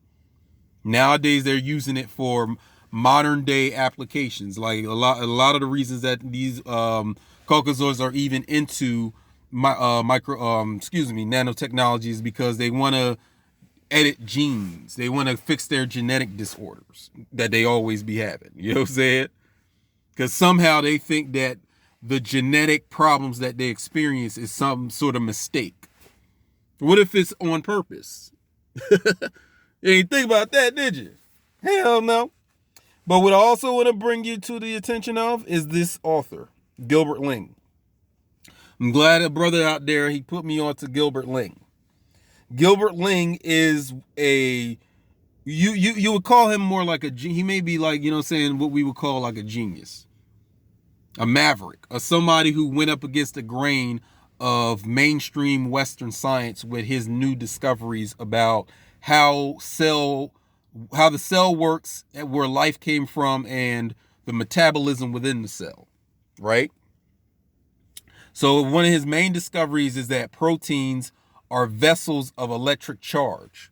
Nowadays, they're using it for modern day applications. Like a lot of the reasons that these Caucasoids are even into nanotechnology is because they want to edit genes. They want to fix their genetic disorders that they always be having. You know what I'm saying? Because somehow they think that the genetic problems that they experience is some sort of mistake. What if it's on purpose? You ain't think about that, did you? Hell no. But what I also want to bring you to the attention of is this author, Gilbert Ling. I'm glad a brother out there, he put me on to Gilbert Ling. Gilbert Ling is you would call him more like he may be like, you know what I'm saying, what we would call like a genius. A maverick. Or somebody who went up against the grain of mainstream Western science with his new discoveries about how the cell works, where life came from, and the metabolism within the cell, right? So one of his main discoveries is that proteins are vessels of electric charge.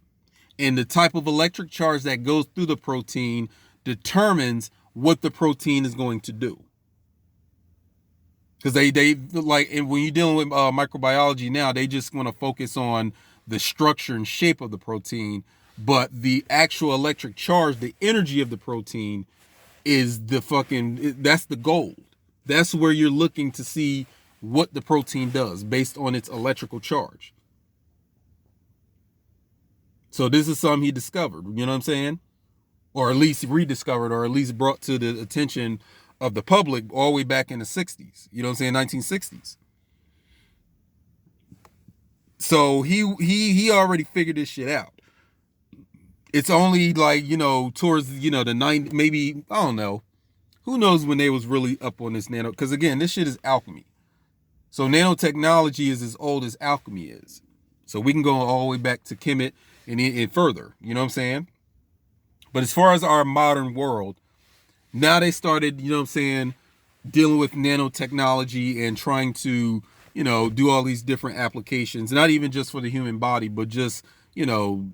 And the type of electric charge that goes through the protein determines what the protein is going to do. Because they like, and when you're dealing with microbiology now, they just want to focus on the structure and shape of the protein, but the actual electric charge, the energy of the protein, is that's the gold. That's where you're looking to see what the protein does based on its electrical charge. So this is something he discovered, you know what I'm saying? Or at least rediscovered, or at least brought to the attention of the public all the way back in the 60s, you know what I'm saying, 1960s. So he already figured this shit out. It's only like, you know, towards, you know, the 90s, maybe, I don't know. Who knows when they was really up on this nano, because again, this shit is alchemy. So nanotechnology is as old as alchemy is. So we can go all the way back to Kemet and further, you know what I'm saying? But as far as our modern world, now they started, you know what I'm saying, dealing with nanotechnology and trying to, you know, do all these different applications, not even just for the human body, but just, you know,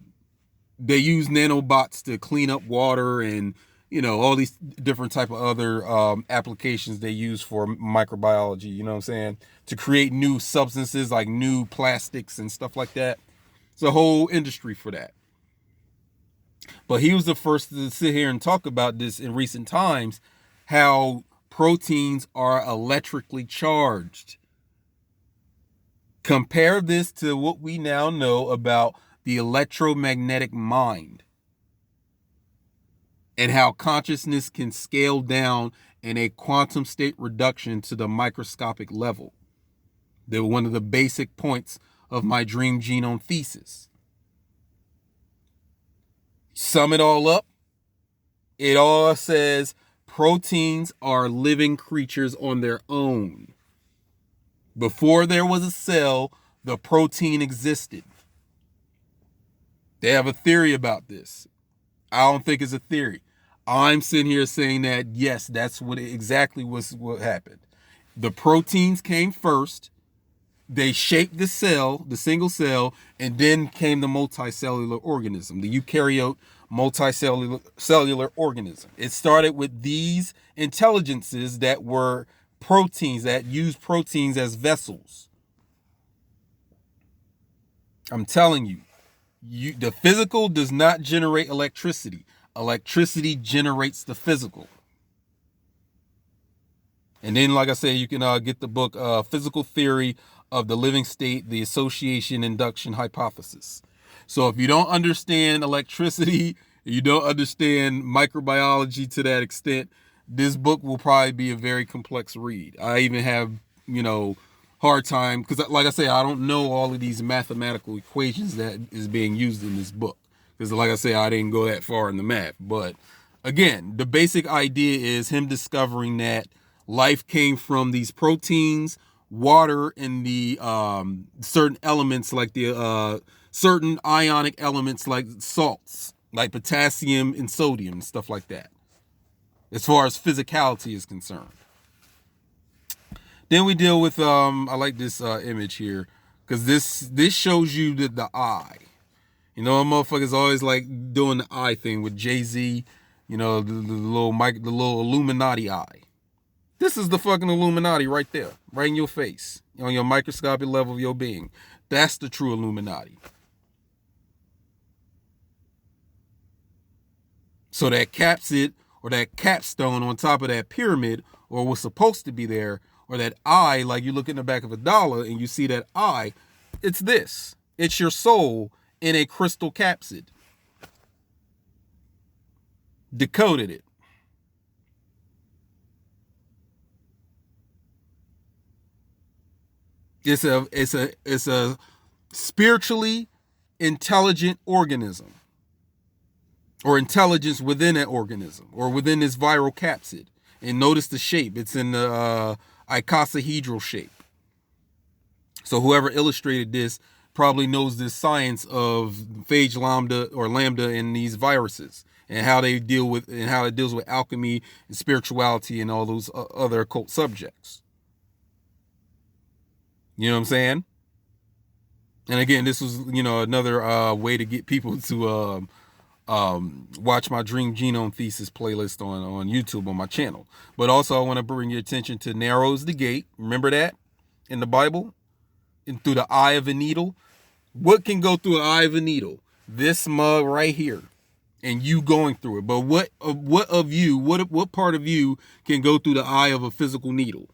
they use nanobots to clean up water and, you know, all these different type of other applications they use for microbiology, you know what I'm saying, to create new substances like new plastics and stuff like that. It's a whole industry for that. But he was the first to sit here and talk about this in recent times, how proteins are electrically charged. Compare this to what we now know about the electromagnetic mind and how consciousness can scale down in a quantum state reduction to the microscopic level. They're one of the basic points of my dream genome thesis. Sum it all up, it all says proteins are living creatures on their own. Before there was a cell, the protein existed. They have a theory about this. I don't think it's a theory. I'm sitting here saying that, yes, that's exactly what happened. The proteins came first. They shaped the cell, the single cell, and then came the multicellular organism, the eukaryote multicellular organism. It started with these intelligences that were proteins, that used proteins as vessels. I'm telling you, the physical does not generate electricity. Electricity generates the physical. And then, like I said, you can get the book Physical Theory of the Living State, the Association Induction Hypothesis. So if you don't understand electricity, you don't understand microbiology to that extent, this book will probably be a very complex read. I even have, hard time, because like I say, I don't know all of these mathematical equations that is being used in this book. Because like I say, I didn't go that far in the math. But again, the basic idea is him discovering that life came from these proteins, water, and the certain elements like the certain ionic elements like salts, like potassium and sodium and stuff like that, as far as physicality is concerned. Then we deal with I like this image here, because this shows you the eye. Motherfuckers always like doing the eye thing with Jay-Z, the little Illuminati eye. This is the fucking Illuminati right there, right in your face, on your microscopic level of your being. That's the true Illuminati. So that capsid or that capstone on top of that pyramid, or what's supposed to be there, or that eye, like you look in the back of a dollar and you see that eye, it's this. It's your soul in a crystal capsid. Decoded it. It's a spiritually intelligent organism, or intelligence within an organism, or within this viral capsid. And notice the shape. It's in the icosahedral shape. So whoever illustrated this probably knows this science of phage lambda in these viruses, and how they deal with, and how it deals with alchemy and spirituality and all those other occult subjects. You know what I'm saying? And again, this was, another way to get people to watch my Dream Genome Thesis playlist on YouTube on my channel. But also, I want to bring your attention to narrow is the gate. Remember that in the Bible? And through the eye of a needle. What can go through the eye of a needle? This mug right here, and you going through it. But what part of you can go through the eye of a physical needle?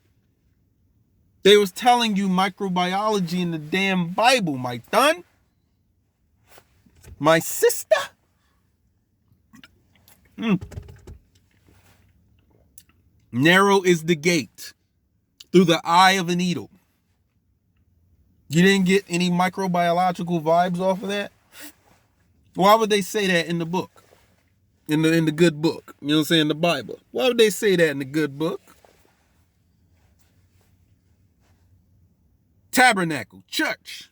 They was telling you microbiology in the damn Bible, my son. My sister. Narrow is the gate through the eye of a needle. You didn't get any microbiological vibes off of that? Why would they say that in the book? In the good book? You know what I'm saying? The Bible. Why would they say that in the good book? Tabernacle, church.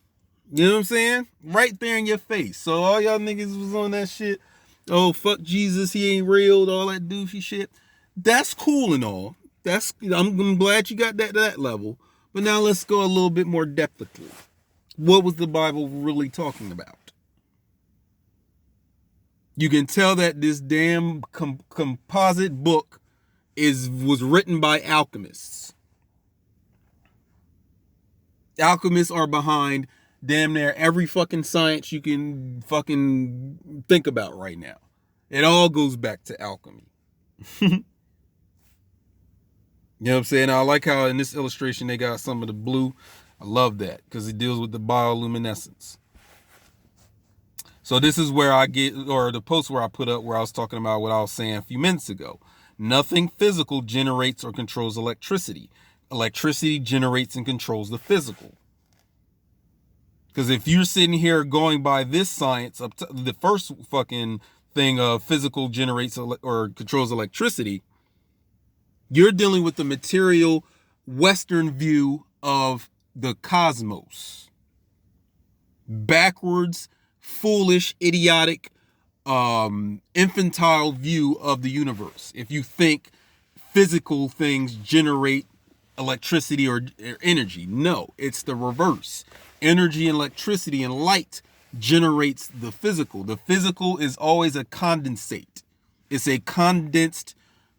You know what I'm saying? Right there in your face. So all y'all niggas was on that shit. Oh, fuck Jesus, he ain't real, all that doofy shit. That's cool and all. I'm glad you got that to that level. But now let's go a little bit more depthically. What was the Bible really talking about? You can tell that this damn composite book was written by alchemists. Alchemists are behind damn near every fucking science you can fucking think about right now. It all goes back to alchemy. You know what I'm saying? I like how in this illustration they got some of the blue. I love that because it deals with the bioluminescence. So this is where I get, or the post where I put up where I was talking about what I was saying a few minutes ago. Nothing physical generates or controls electricity. Electricity generates and controls the physical. Because if you're sitting here going by this science, the first fucking thing of physical generates or controls electricity, you're dealing with the material Western view of the cosmos. Backwards, foolish, idiotic, infantile view of the universe. If you think physical things generate electricity or energy. No, it's the reverse. Energy and electricity and light generates the physical. The physical is always a condensate. It's a condensed,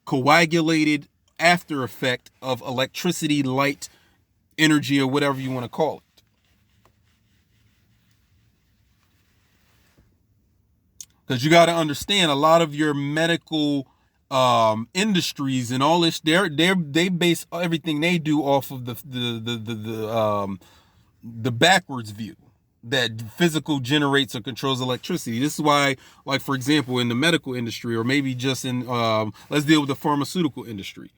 coagulated after effect of electricity, light, energy, or whatever you want to call it. Because you got to understand, a lot of your medical industries and all this. They base everything they do off of the backwards view that physical generates or controls electricity. This is why, like, for example, in the medical industry, or maybe just in let's deal with the pharmaceutical industry,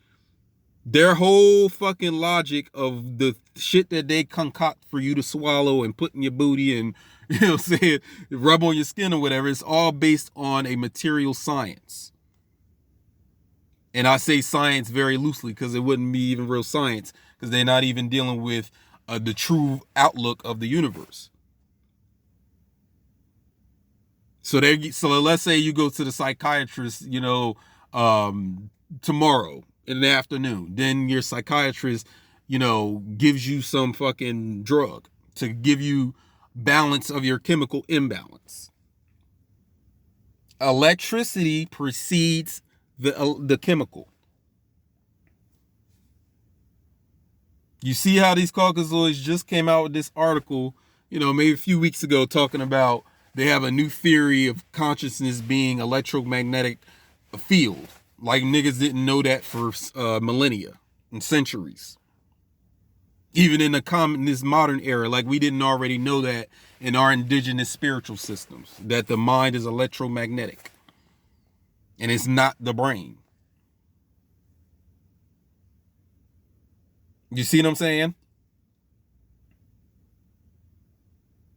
their whole fucking logic of the shit that they concoct for you to swallow and put in your booty and, you know what I'm saying, rub on your skin or whatever, it's all based on a material science. And I say science very loosely because it wouldn't be even real science, because they're not even dealing with the true outlook of the universe. So let's say you go to the psychiatrist, you know, tomorrow in the afternoon. Then your psychiatrist, you know, gives you some fucking drug to give you balance of your chemical imbalance. Electricity precedes the chemical. You see how these Caucasoids just came out with this article, you know, maybe a few weeks ago, talking about they have a new theory of consciousness being electromagnetic field. Like niggas didn't know that for millennia and centuries. Even in this modern era, like we didn't already know that in our indigenous spiritual systems, that the mind is electromagnetic and it's not the brain. You see what I'm saying?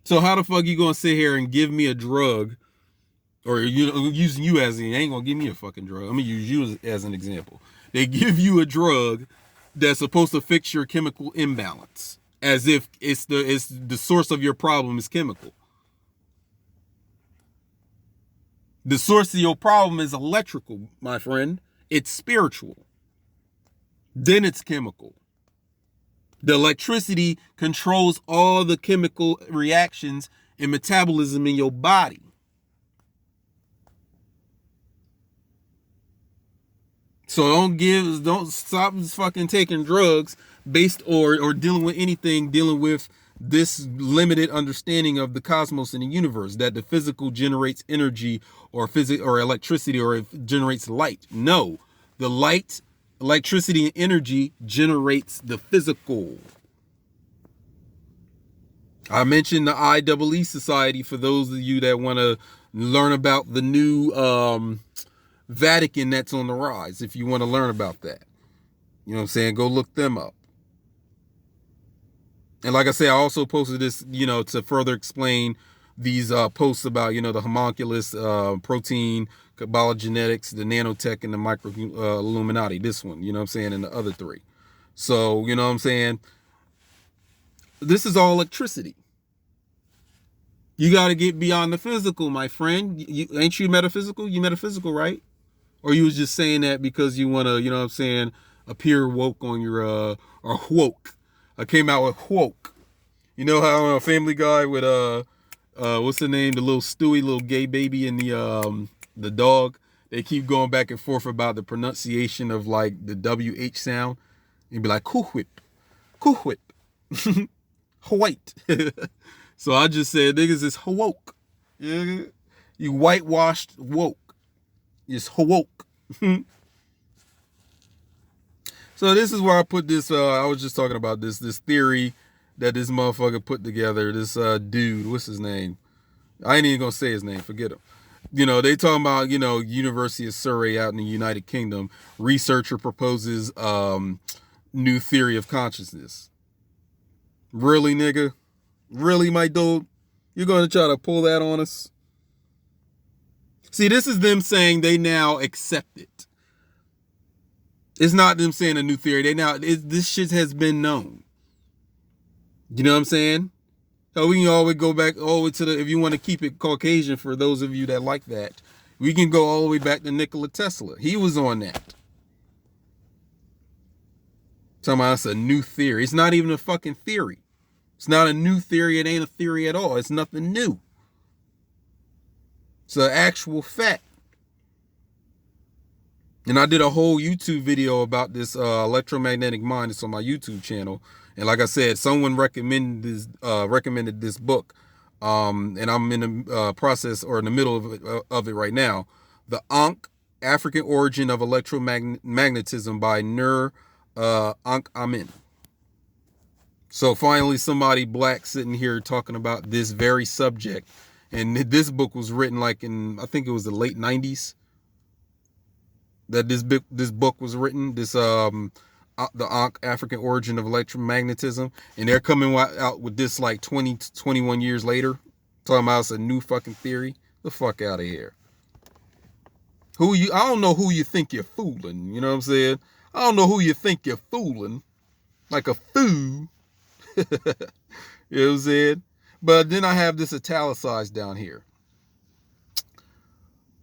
So how the fuck you gonna sit here and give me a drug, or using you as they ain't gonna give me a fucking drug. I'm gonna use you as an example. They give you a drug that's supposed to fix your chemical imbalance, as if it's the source of your problem is chemical. The source of your problem is electrical, my friend. It's spiritual. Then it's chemical. The electricity controls all the chemical reactions and metabolism in your body. So don't stop fucking taking drugs based or dealing with anything, dealing with this limited understanding of the cosmos and the universe, that the physical generates energy or electricity, or it generates light. No, the light, electricity, and energy generates the physical. I mentioned the IEEE Society for those of you that want to learn about the new Vatican that's on the rise. If you want to learn about that, you know what I'm saying, go look them up. And like I say, I also posted this, you know, to further explain these posts about, you know, the homunculus, protein, Kabbalah genetics, the nanotech, and the micro Illuminati. This one, you know what I'm saying, and the other three. So, you know what I'm saying, this is all electricity. You got to get beyond the physical, my friend. Ain't you metaphysical? You metaphysical, right? Or you was just saying that because you want to, you know what I'm saying, appear woke on your, or woke. I came out with woke. You know how Family Guy with, what's the name? The little Stewie, little gay baby, and the dog. They keep going back and forth about the pronunciation of like the WH sound. You'd be like, cool whip, white. So I just said, niggas is woke. Yeah. You whitewashed woke. It's woke. So this is where I put this. I was just talking about this theory that this motherfucker put together. This dude, what's his name? I ain't even gonna say his name. Forget him. You know, they talking about, you know, University of Surrey out in the United Kingdom. Researcher proposes new theory of consciousness. Really, nigga? Really, my dude? You're gonna try to pull that on us? See, this is them saying they now accept it. It's not them saying a new theory. This shit has been known. You know what I'm saying? So we can always go back all the way to if you want to keep it Caucasian, for those of you that like that, we can go all the way back to Nikola Tesla. He was on that. Talking about it's a new theory. It's not even a fucking theory. It's not a new theory. It ain't a theory at all. It's nothing new. It's an actual fact. And I did a whole YouTube video about this electromagnetic mind. It's on my YouTube channel. And like I said, someone recommended this book. And I'm in the process, or in the middle of it right now. The Ankh African Origin of Electromagnetism by Nur Ankh Amin. So finally, somebody black sitting here talking about this very subject. And this book was written like in, I think it was the late 90s that this book was written, the Ankh, African Origin of Electromagnetism. And they're coming out with this like 21 years later, talking about it's a new fucking theory. The fuck out of here. I don't know who you think you're fooling. You know what I'm saying? I don't know who you think you're fooling. Like a fool. You know what I'm saying? But then I have this italicized down here.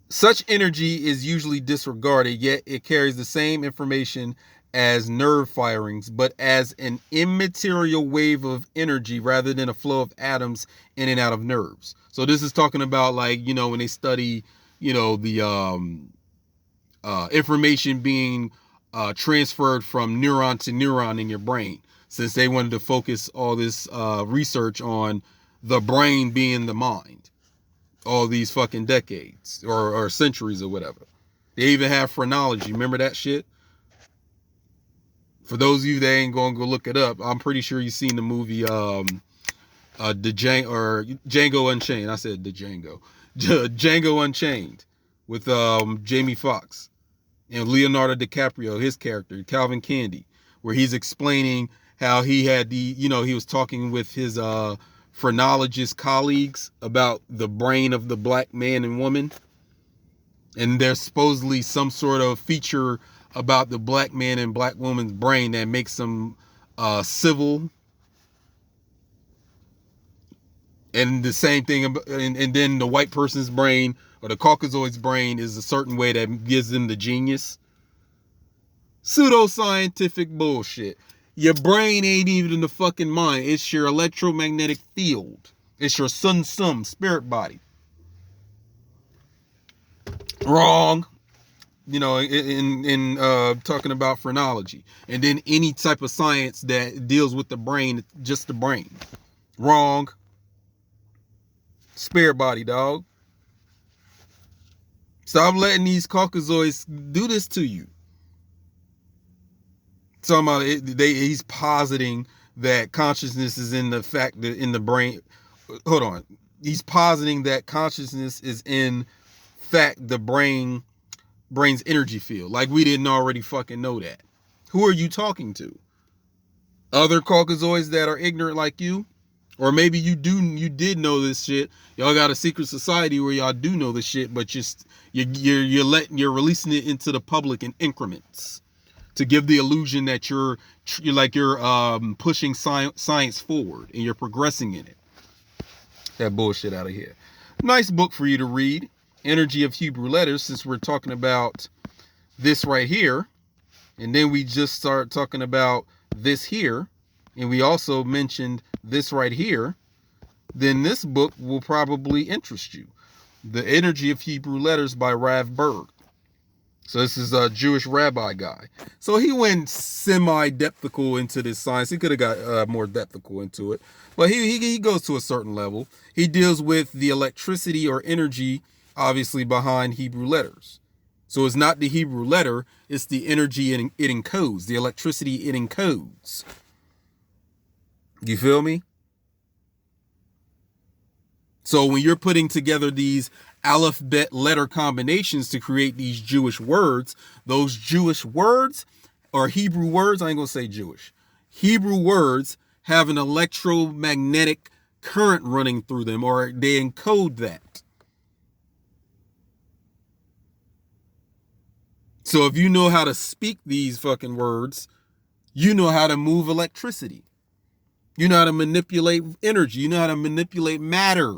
Such energy is usually disregarded, yet it carries the same information as nerve firings, but as an immaterial wave of energy rather than a flow of atoms in and out of nerves. So this is talking about, like, you know, when they study, you know, the information being transferred from neuron to neuron in your brain, since they wanted to focus all this research on the brain being the mind all these fucking decades or centuries or whatever. They even have phrenology. Remember that shit? For those of you that ain't gonna go look it up, I'm pretty sure you've seen the movie Django Unchained. I said Django Unchained with Jamie Foxx and Leonardo DiCaprio, his character Calvin Candy, where he's explaining how he had he was talking with his phrenologist colleagues about the brain of the black man and woman, and there's supposedly some sort of feature about the black man and black woman's brain that makes them civil, and the same thing, and then the white person's brain or the Caucasoid's brain is a certain way that gives them the genius. Pseudoscientific bullshit. Your brain ain't even in the fucking mind. It's your electromagnetic field. It's your sun spirit body. Wrong. You know, in talking about phrenology. And then any type of science that deals with the brain, just the brain. Wrong. Spirit body, dog. Stop letting these Caucasoids do this to you. Talking about he's positing that consciousness is in the fact that in the brain. Hold on. He's positing that consciousness is in fact the brain's energy field. Like we didn't already fucking know that. Who are you talking to? Other Caucasoids that are ignorant like you? Or maybe you did know this shit. Y'all got a secret society where y'all do know this shit, but you're releasing it into the public in increments to give the illusion that you're pushing science forward and you're progressing in it. That bullshit out of here. Nice book for you to read. Energy of Hebrew Letters, since we're talking about this right here. And then we just start talking about this here. And we also mentioned this right here. Then this book will probably interest you. The Energy of Hebrew Letters by Rav Berg. So this is a Jewish rabbi guy. So he went semi-depthical into this science. He could have got more depthical into it. But he goes to a certain level. He deals with the electricity or energy, obviously, behind Hebrew letters. So it's not the Hebrew letter. It's the energy it encodes. The electricity it encodes. You feel me? So when you're putting together these alphabet letter combinations to create these Jewish words, those Jewish words or Hebrew words, I ain't gonna say Jewish. Hebrew words have an electromagnetic current running through them, or they encode that. So if you know how to speak these fucking words, you know how to move electricity. You know how to manipulate energy. You know how to manipulate matter.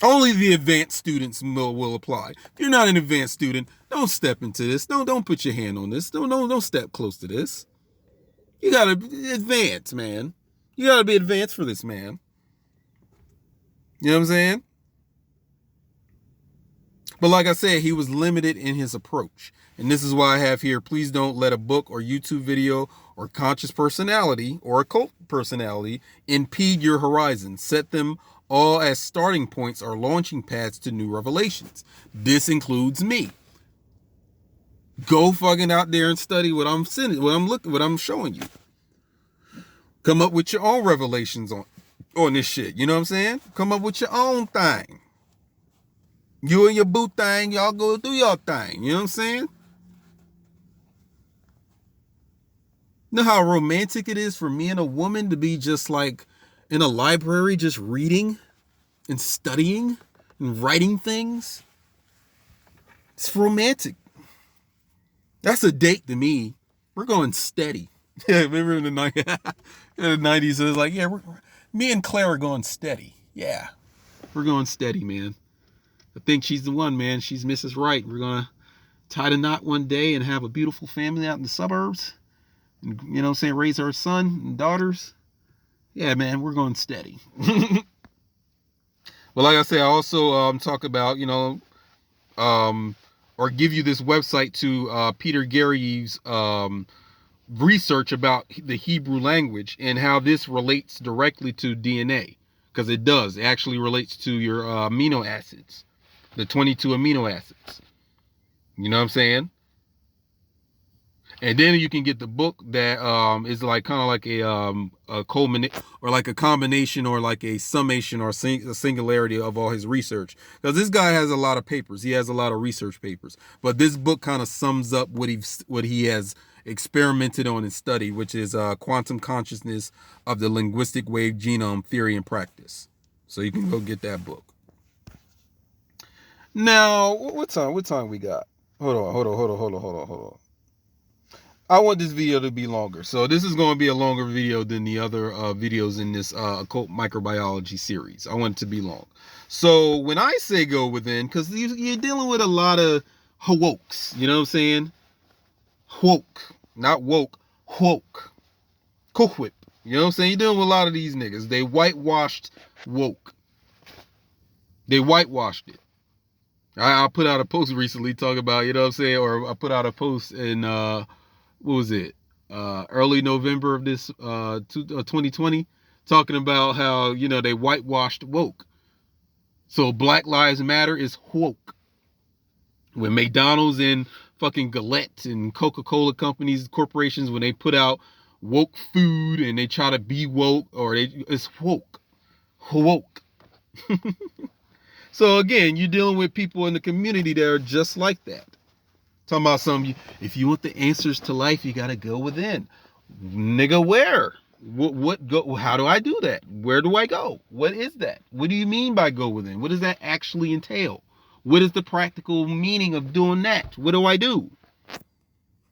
Only the advanced students will apply. If you're not an advanced student, don't step into this. Don't put your hand on this. Don't step close to this. You gotta advance, man. You gotta be advanced for this, man. You know what I'm saying? But like I said, he was limited in his approach. And this is why I have here, please don't let a book or YouTube video or conscious personality or occult personality impede your horizon. Set them all as starting points or launching pads to new revelations. This includes me. Go fucking out there and study what I'm sending, what I'm showing you. Come up with your own revelations on this shit. You know what I'm saying? Come up with your own thing. You and your boo thing, y'all go do your thing. You know what I'm saying? You know how romantic it is for me and a woman to be just like in a library, just reading and studying and writing things? It's romantic. That's a date to me. We're going steady. Yeah, remember in the 90s, it was like, yeah, me and Claire are going steady. Yeah, we're going steady, man. I think she's the one, man. She's Mrs. Right. We're going to tie the knot one day and have a beautiful family out in the suburbs. And, you know what I'm saying? Raise our son and daughters. Yeah, man, we're going steady. Well, like I said, I also talk about, or give you this website to Peter Gary's research about the Hebrew language and how this relates directly to DNA. Because it does. It actually relates to your amino acids. The 22 amino acids. You know what I'm saying? And then you can get the book that is like kind of like a culminate or like a combination or like a summation or a singularity of all his research. Because this guy has a lot of papers. He has a lot of research papers. But this book kind of sums up what he has experimented on and studied, which is quantum consciousness of the linguistic wave genome theory and practice. So you can go get that book. Now, what time we got? Hold on. I want this video to be longer. So this is going to be a longer video than the other videos in this Occult Microbiology series. I want it to be long. So when I say go within, because you're dealing with a lot of wokes. You know what I'm saying? Woke. Not woke. Woke. Coquip. You know what I'm saying? You're dealing with a lot of these niggas. They whitewashed woke. They whitewashed it. I put out a post recently talking about, you know what I'm saying? Or I put out a post in... what was it? Early November of this 2020, talking about how, they whitewashed woke. So Black Lives Matter is woke. When McDonald's and fucking Gillette and Coca-Cola companies, corporations, when they put out woke food and they try to be woke, or it's woke. Woke. So again, you're dealing with people in the community that are just like that. Talking about something, if you want the answers to life, you got to go within. Nigga, where? How do I do that? Where do I go? What is that? What do you mean by go within? What does that actually entail? What is the practical meaning of doing that? What do I do?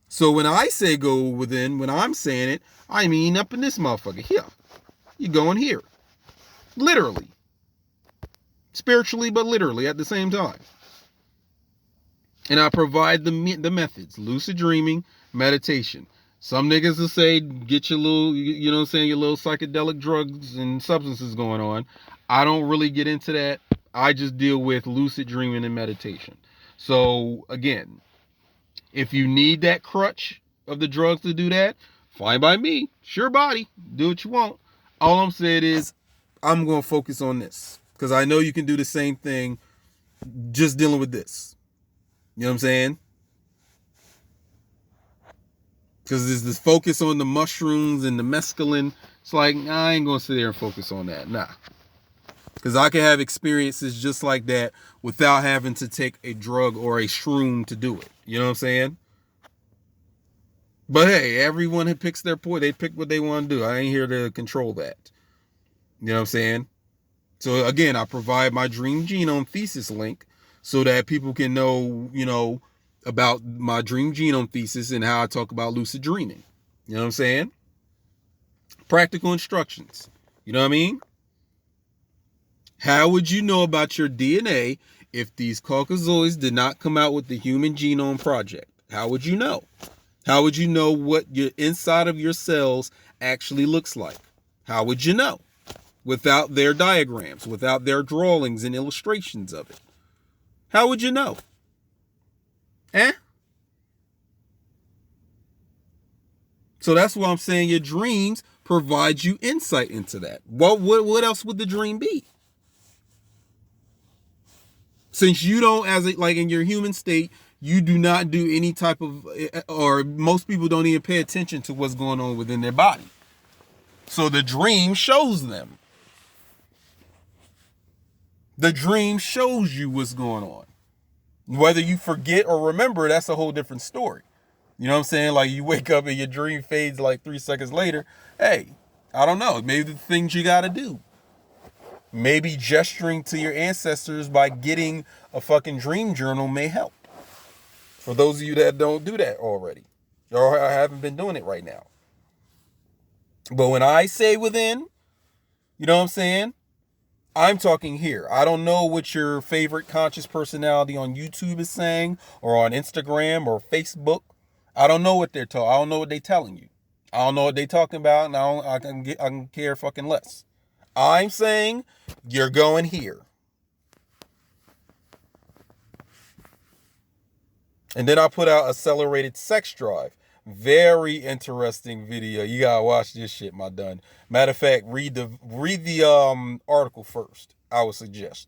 So when I say go within, when I'm saying it, I mean up in this motherfucker here. You're going here. Literally. Spiritually, but literally at the same time. And I provide the methods: lucid dreaming, meditation. Some niggas will say, get your little, you know what I'm saying, your little psychedelic drugs and substances going on. I don't really get into that. I just deal with lucid dreaming and meditation. So again, if you need that crutch of the drugs to do that, fine by me. Sure body. Do what you want. All I'm saying is, I'm going to focus on this. Because I know you can do the same thing just dealing with this. You know what I'm saying? Because there's this focus on the mushrooms and the mescaline. It's like, I ain't going to sit there and focus on that. Nah. Because I can have experiences just like that without having to take a drug or a shroom to do it. You know what I'm saying? But hey, everyone picks their point. They pick what they want to do. I ain't here to control that. You know what I'm saying? So again, I provide my Dream Genome Thesis link so that people can know, about my Dream Genome Thesis and how I talk about lucid dreaming. You know what I'm saying? Practical instructions. You know what I mean? How would you know about your DNA if these Caucasoids did not come out with the Human Genome Project? How would you know? How would you know what your inside of your cells actually looks like? How would you know? Without their diagrams, without their drawings and illustrations of it. How would you know? So that's why I'm saying your dreams provide you insight into that. What else would the dream be? Since you don't, like in your human state, you do not do any type of, or most people don't even pay attention to what's going on within their body. So the dream shows them. The dream shows you what's going on. Whether you forget or remember, that's a whole different story. You know what I'm saying? Like you wake up and your dream fades like 3 seconds later. Hey, I don't know. Maybe the things you got to do. Maybe gesturing to your ancestors by getting a fucking dream journal may help. For those of you that don't do that already, or haven't been doing it right now. But when I say within, you know what I'm saying? I'm talking here. I don't know what your favorite conscious personality on YouTube is saying, or on Instagram or Facebook. I don't know what they're talking. I don't know what they're telling you. I don't know what they're talking about, and I can care fucking less. I'm saying you're going here. And then I put out Accelerated Sex Drive. Very interesting video. You gotta watch this shit, my done. Matter of fact, read the article first, I would suggest.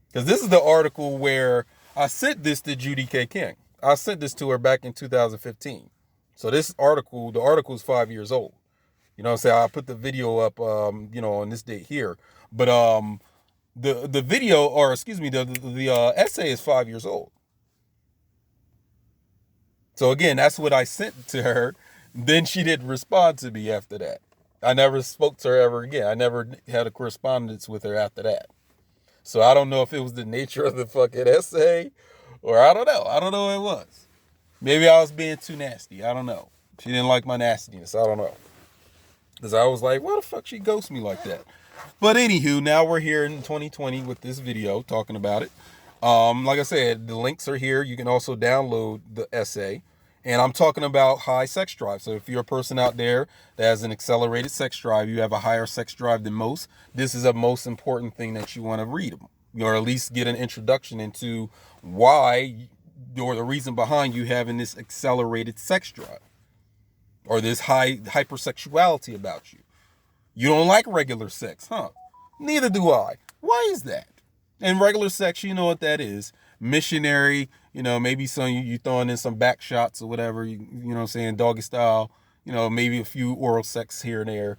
Because this is the article where I sent this to Judy K. King. I sent this to her back in 2015. So this article, the article is 5 years old. You know what I'm saying? I put the video up, on this date here. But the video, or excuse me, the essay is 5 years old. So again, that's what I sent to her. Then she didn't respond to me after that. I never spoke to her ever again. I never had a correspondence with her after that. So I don't know if it was the nature of the fucking essay, or I don't know. I don't know what it was. Maybe I was being too nasty. I don't know. She didn't like my nastiness. I don't know. Because I was like, why the fuck she ghost me like that? But anywho, now we're here in 2020 with this video talking about it. Like I said, the links are here. You can also download the essay. And I'm talking about high sex drive. So if you're a person out there that has an accelerated sex drive, you have a higher sex drive than most, this is a most important thing that you want to read, or at least get an introduction into why, or the reason behind you having this accelerated sex drive, or this high hypersexuality about you. You don't like regular sex, huh? Neither do I. Why is that? And regular sex, you know what that is. Missionary, maybe some you throwing in some back shots or whatever, you know what I'm saying, doggy style, maybe a few oral sex here and there.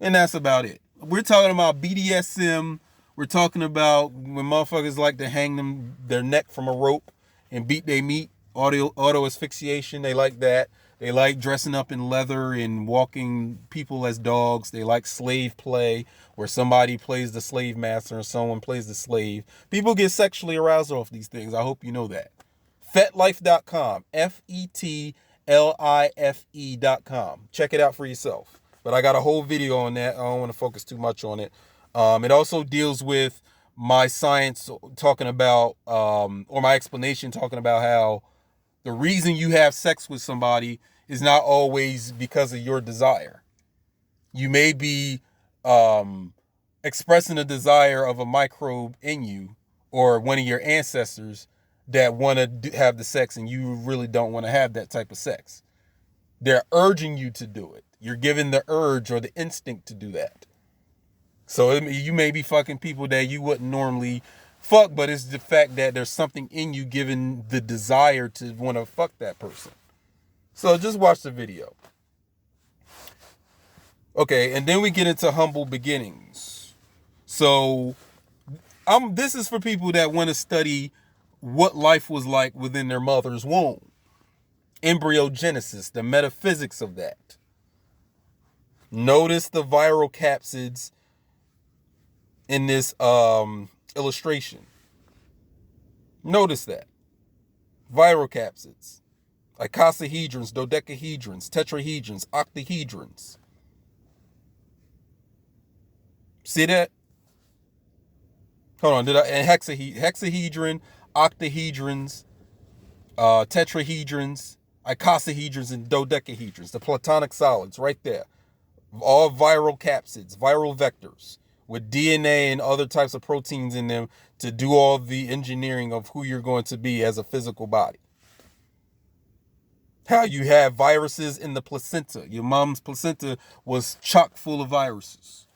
And that's about it. We're talking about BDSM. We're talking about when motherfuckers like to hang their neck from a rope and beat their meat, auto asphyxiation. They like that. They like dressing up in leather and walking people as dogs. They like slave play, where somebody plays the slave master and someone plays the slave. People get sexually aroused off these things. I hope you know that. Fetlife.com. FETLIFE.com. Check it out for yourself. But I got a whole video on that. I don't want to focus too much on it. It also deals with my science talking about, or my explanation talking about how the reason you have sex with somebody is not always because of your desire. You may be expressing a desire of a microbe in you, or one of your ancestors that want to have the sex, and you really don't want to have that type of sex. They're urging you to do it. You're given the urge or the instinct to do that. So you may be fucking people that you wouldn't normally fuck, but it's the fact that there's something in you given the desire to want to fuck that person. So just watch the video. Okay, and then we get into humble beginnings. So this is for people that want to study what life was like within their mother's womb. Embryogenesis, the metaphysics of that. Notice the viral capsids in this illustration. Notice that. Viral capsids. Icosahedrons, dodecahedrons, tetrahedrons, octahedrons. See that? Hold on, and hexahedron, octahedrons, tetrahedrons, icosahedrons, and dodecahedrons. The platonic solids right there. All viral capsids, viral vectors with DNA and other types of proteins in them to do all the engineering of who you're going to be as a physical body. How you have viruses in the placenta. Your mom's placenta was chock full of viruses.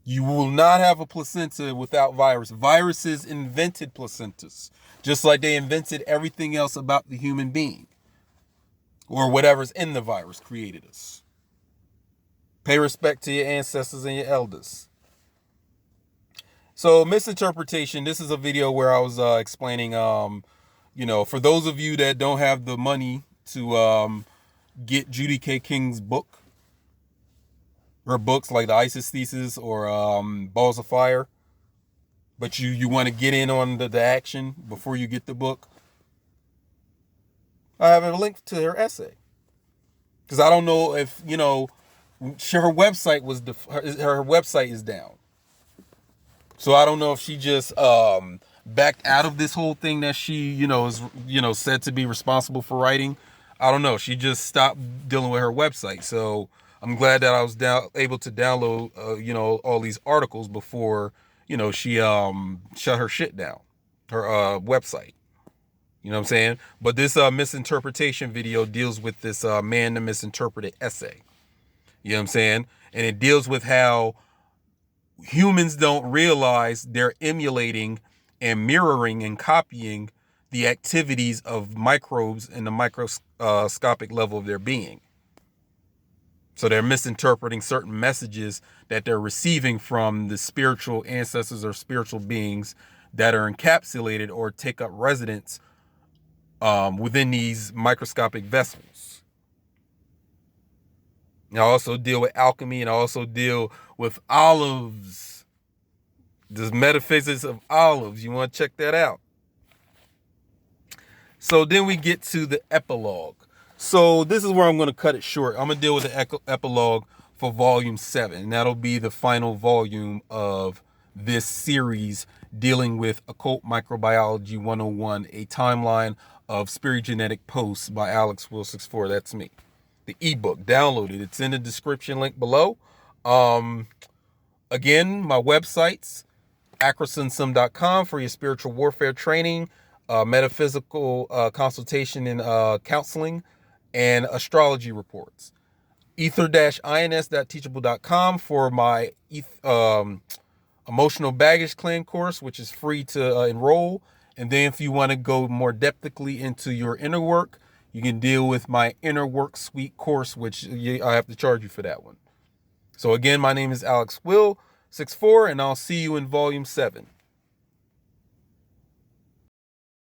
You will not have a placenta without virus. Viruses invented placentas, just like they invented everything else about the human being, or whatever's in the virus created us. Pay respect to your ancestors and your elders. So, misinterpretation. This is a video where I was explaining, for those of you that don't have the money to get Judy K. King's book, or books like the ISIS Thesis or Balls of Fire, but you want to get in on the action before you get the book, I have a link to her essay. Because I don't know if, her website her website is down. So I don't know if she just backed out of this whole thing that she, is, said to be responsible for writing. I don't know. She just stopped dealing with her website. So I'm glad that I was able to download, all these articles before, she shut her shit down, her website. You know what I'm saying? But this misinterpretation video deals with this man the misinterpreted essay. You know what I'm saying? And it deals with how humans don't realize they're emulating and mirroring and copying the activities of microbes in the microscopic level of their being. So they're misinterpreting certain messages that they're receiving from the spiritual ancestors or spiritual beings that are encapsulated or take up residence within these microscopic vessels. And I also deal with alchemy, and I also deal with olives. The metaphysics of olives. You want to check that out. So then we get to the epilogue. So this is where I'm going to cut it short. I'm going to deal with the epilogue for volume 7. And that'll be the final volume of this series dealing with Occult Microbiology 101, a timeline of spirogenetic posts by Alex Will 64. That's me. The ebook, download it. It's in the description link below. Again, my websites, acrosensum.com for your spiritual warfare training, metaphysical consultation and counseling, and astrology reports. ether-ins.teachable.com for my emotional baggage claim course, which is free to enroll. And then if you want to go more depthically into your inner work, you can deal with my inner work suite course, which I have to charge you for that one. So again, my name is Alex Will 64, and I'll see you in volume 7.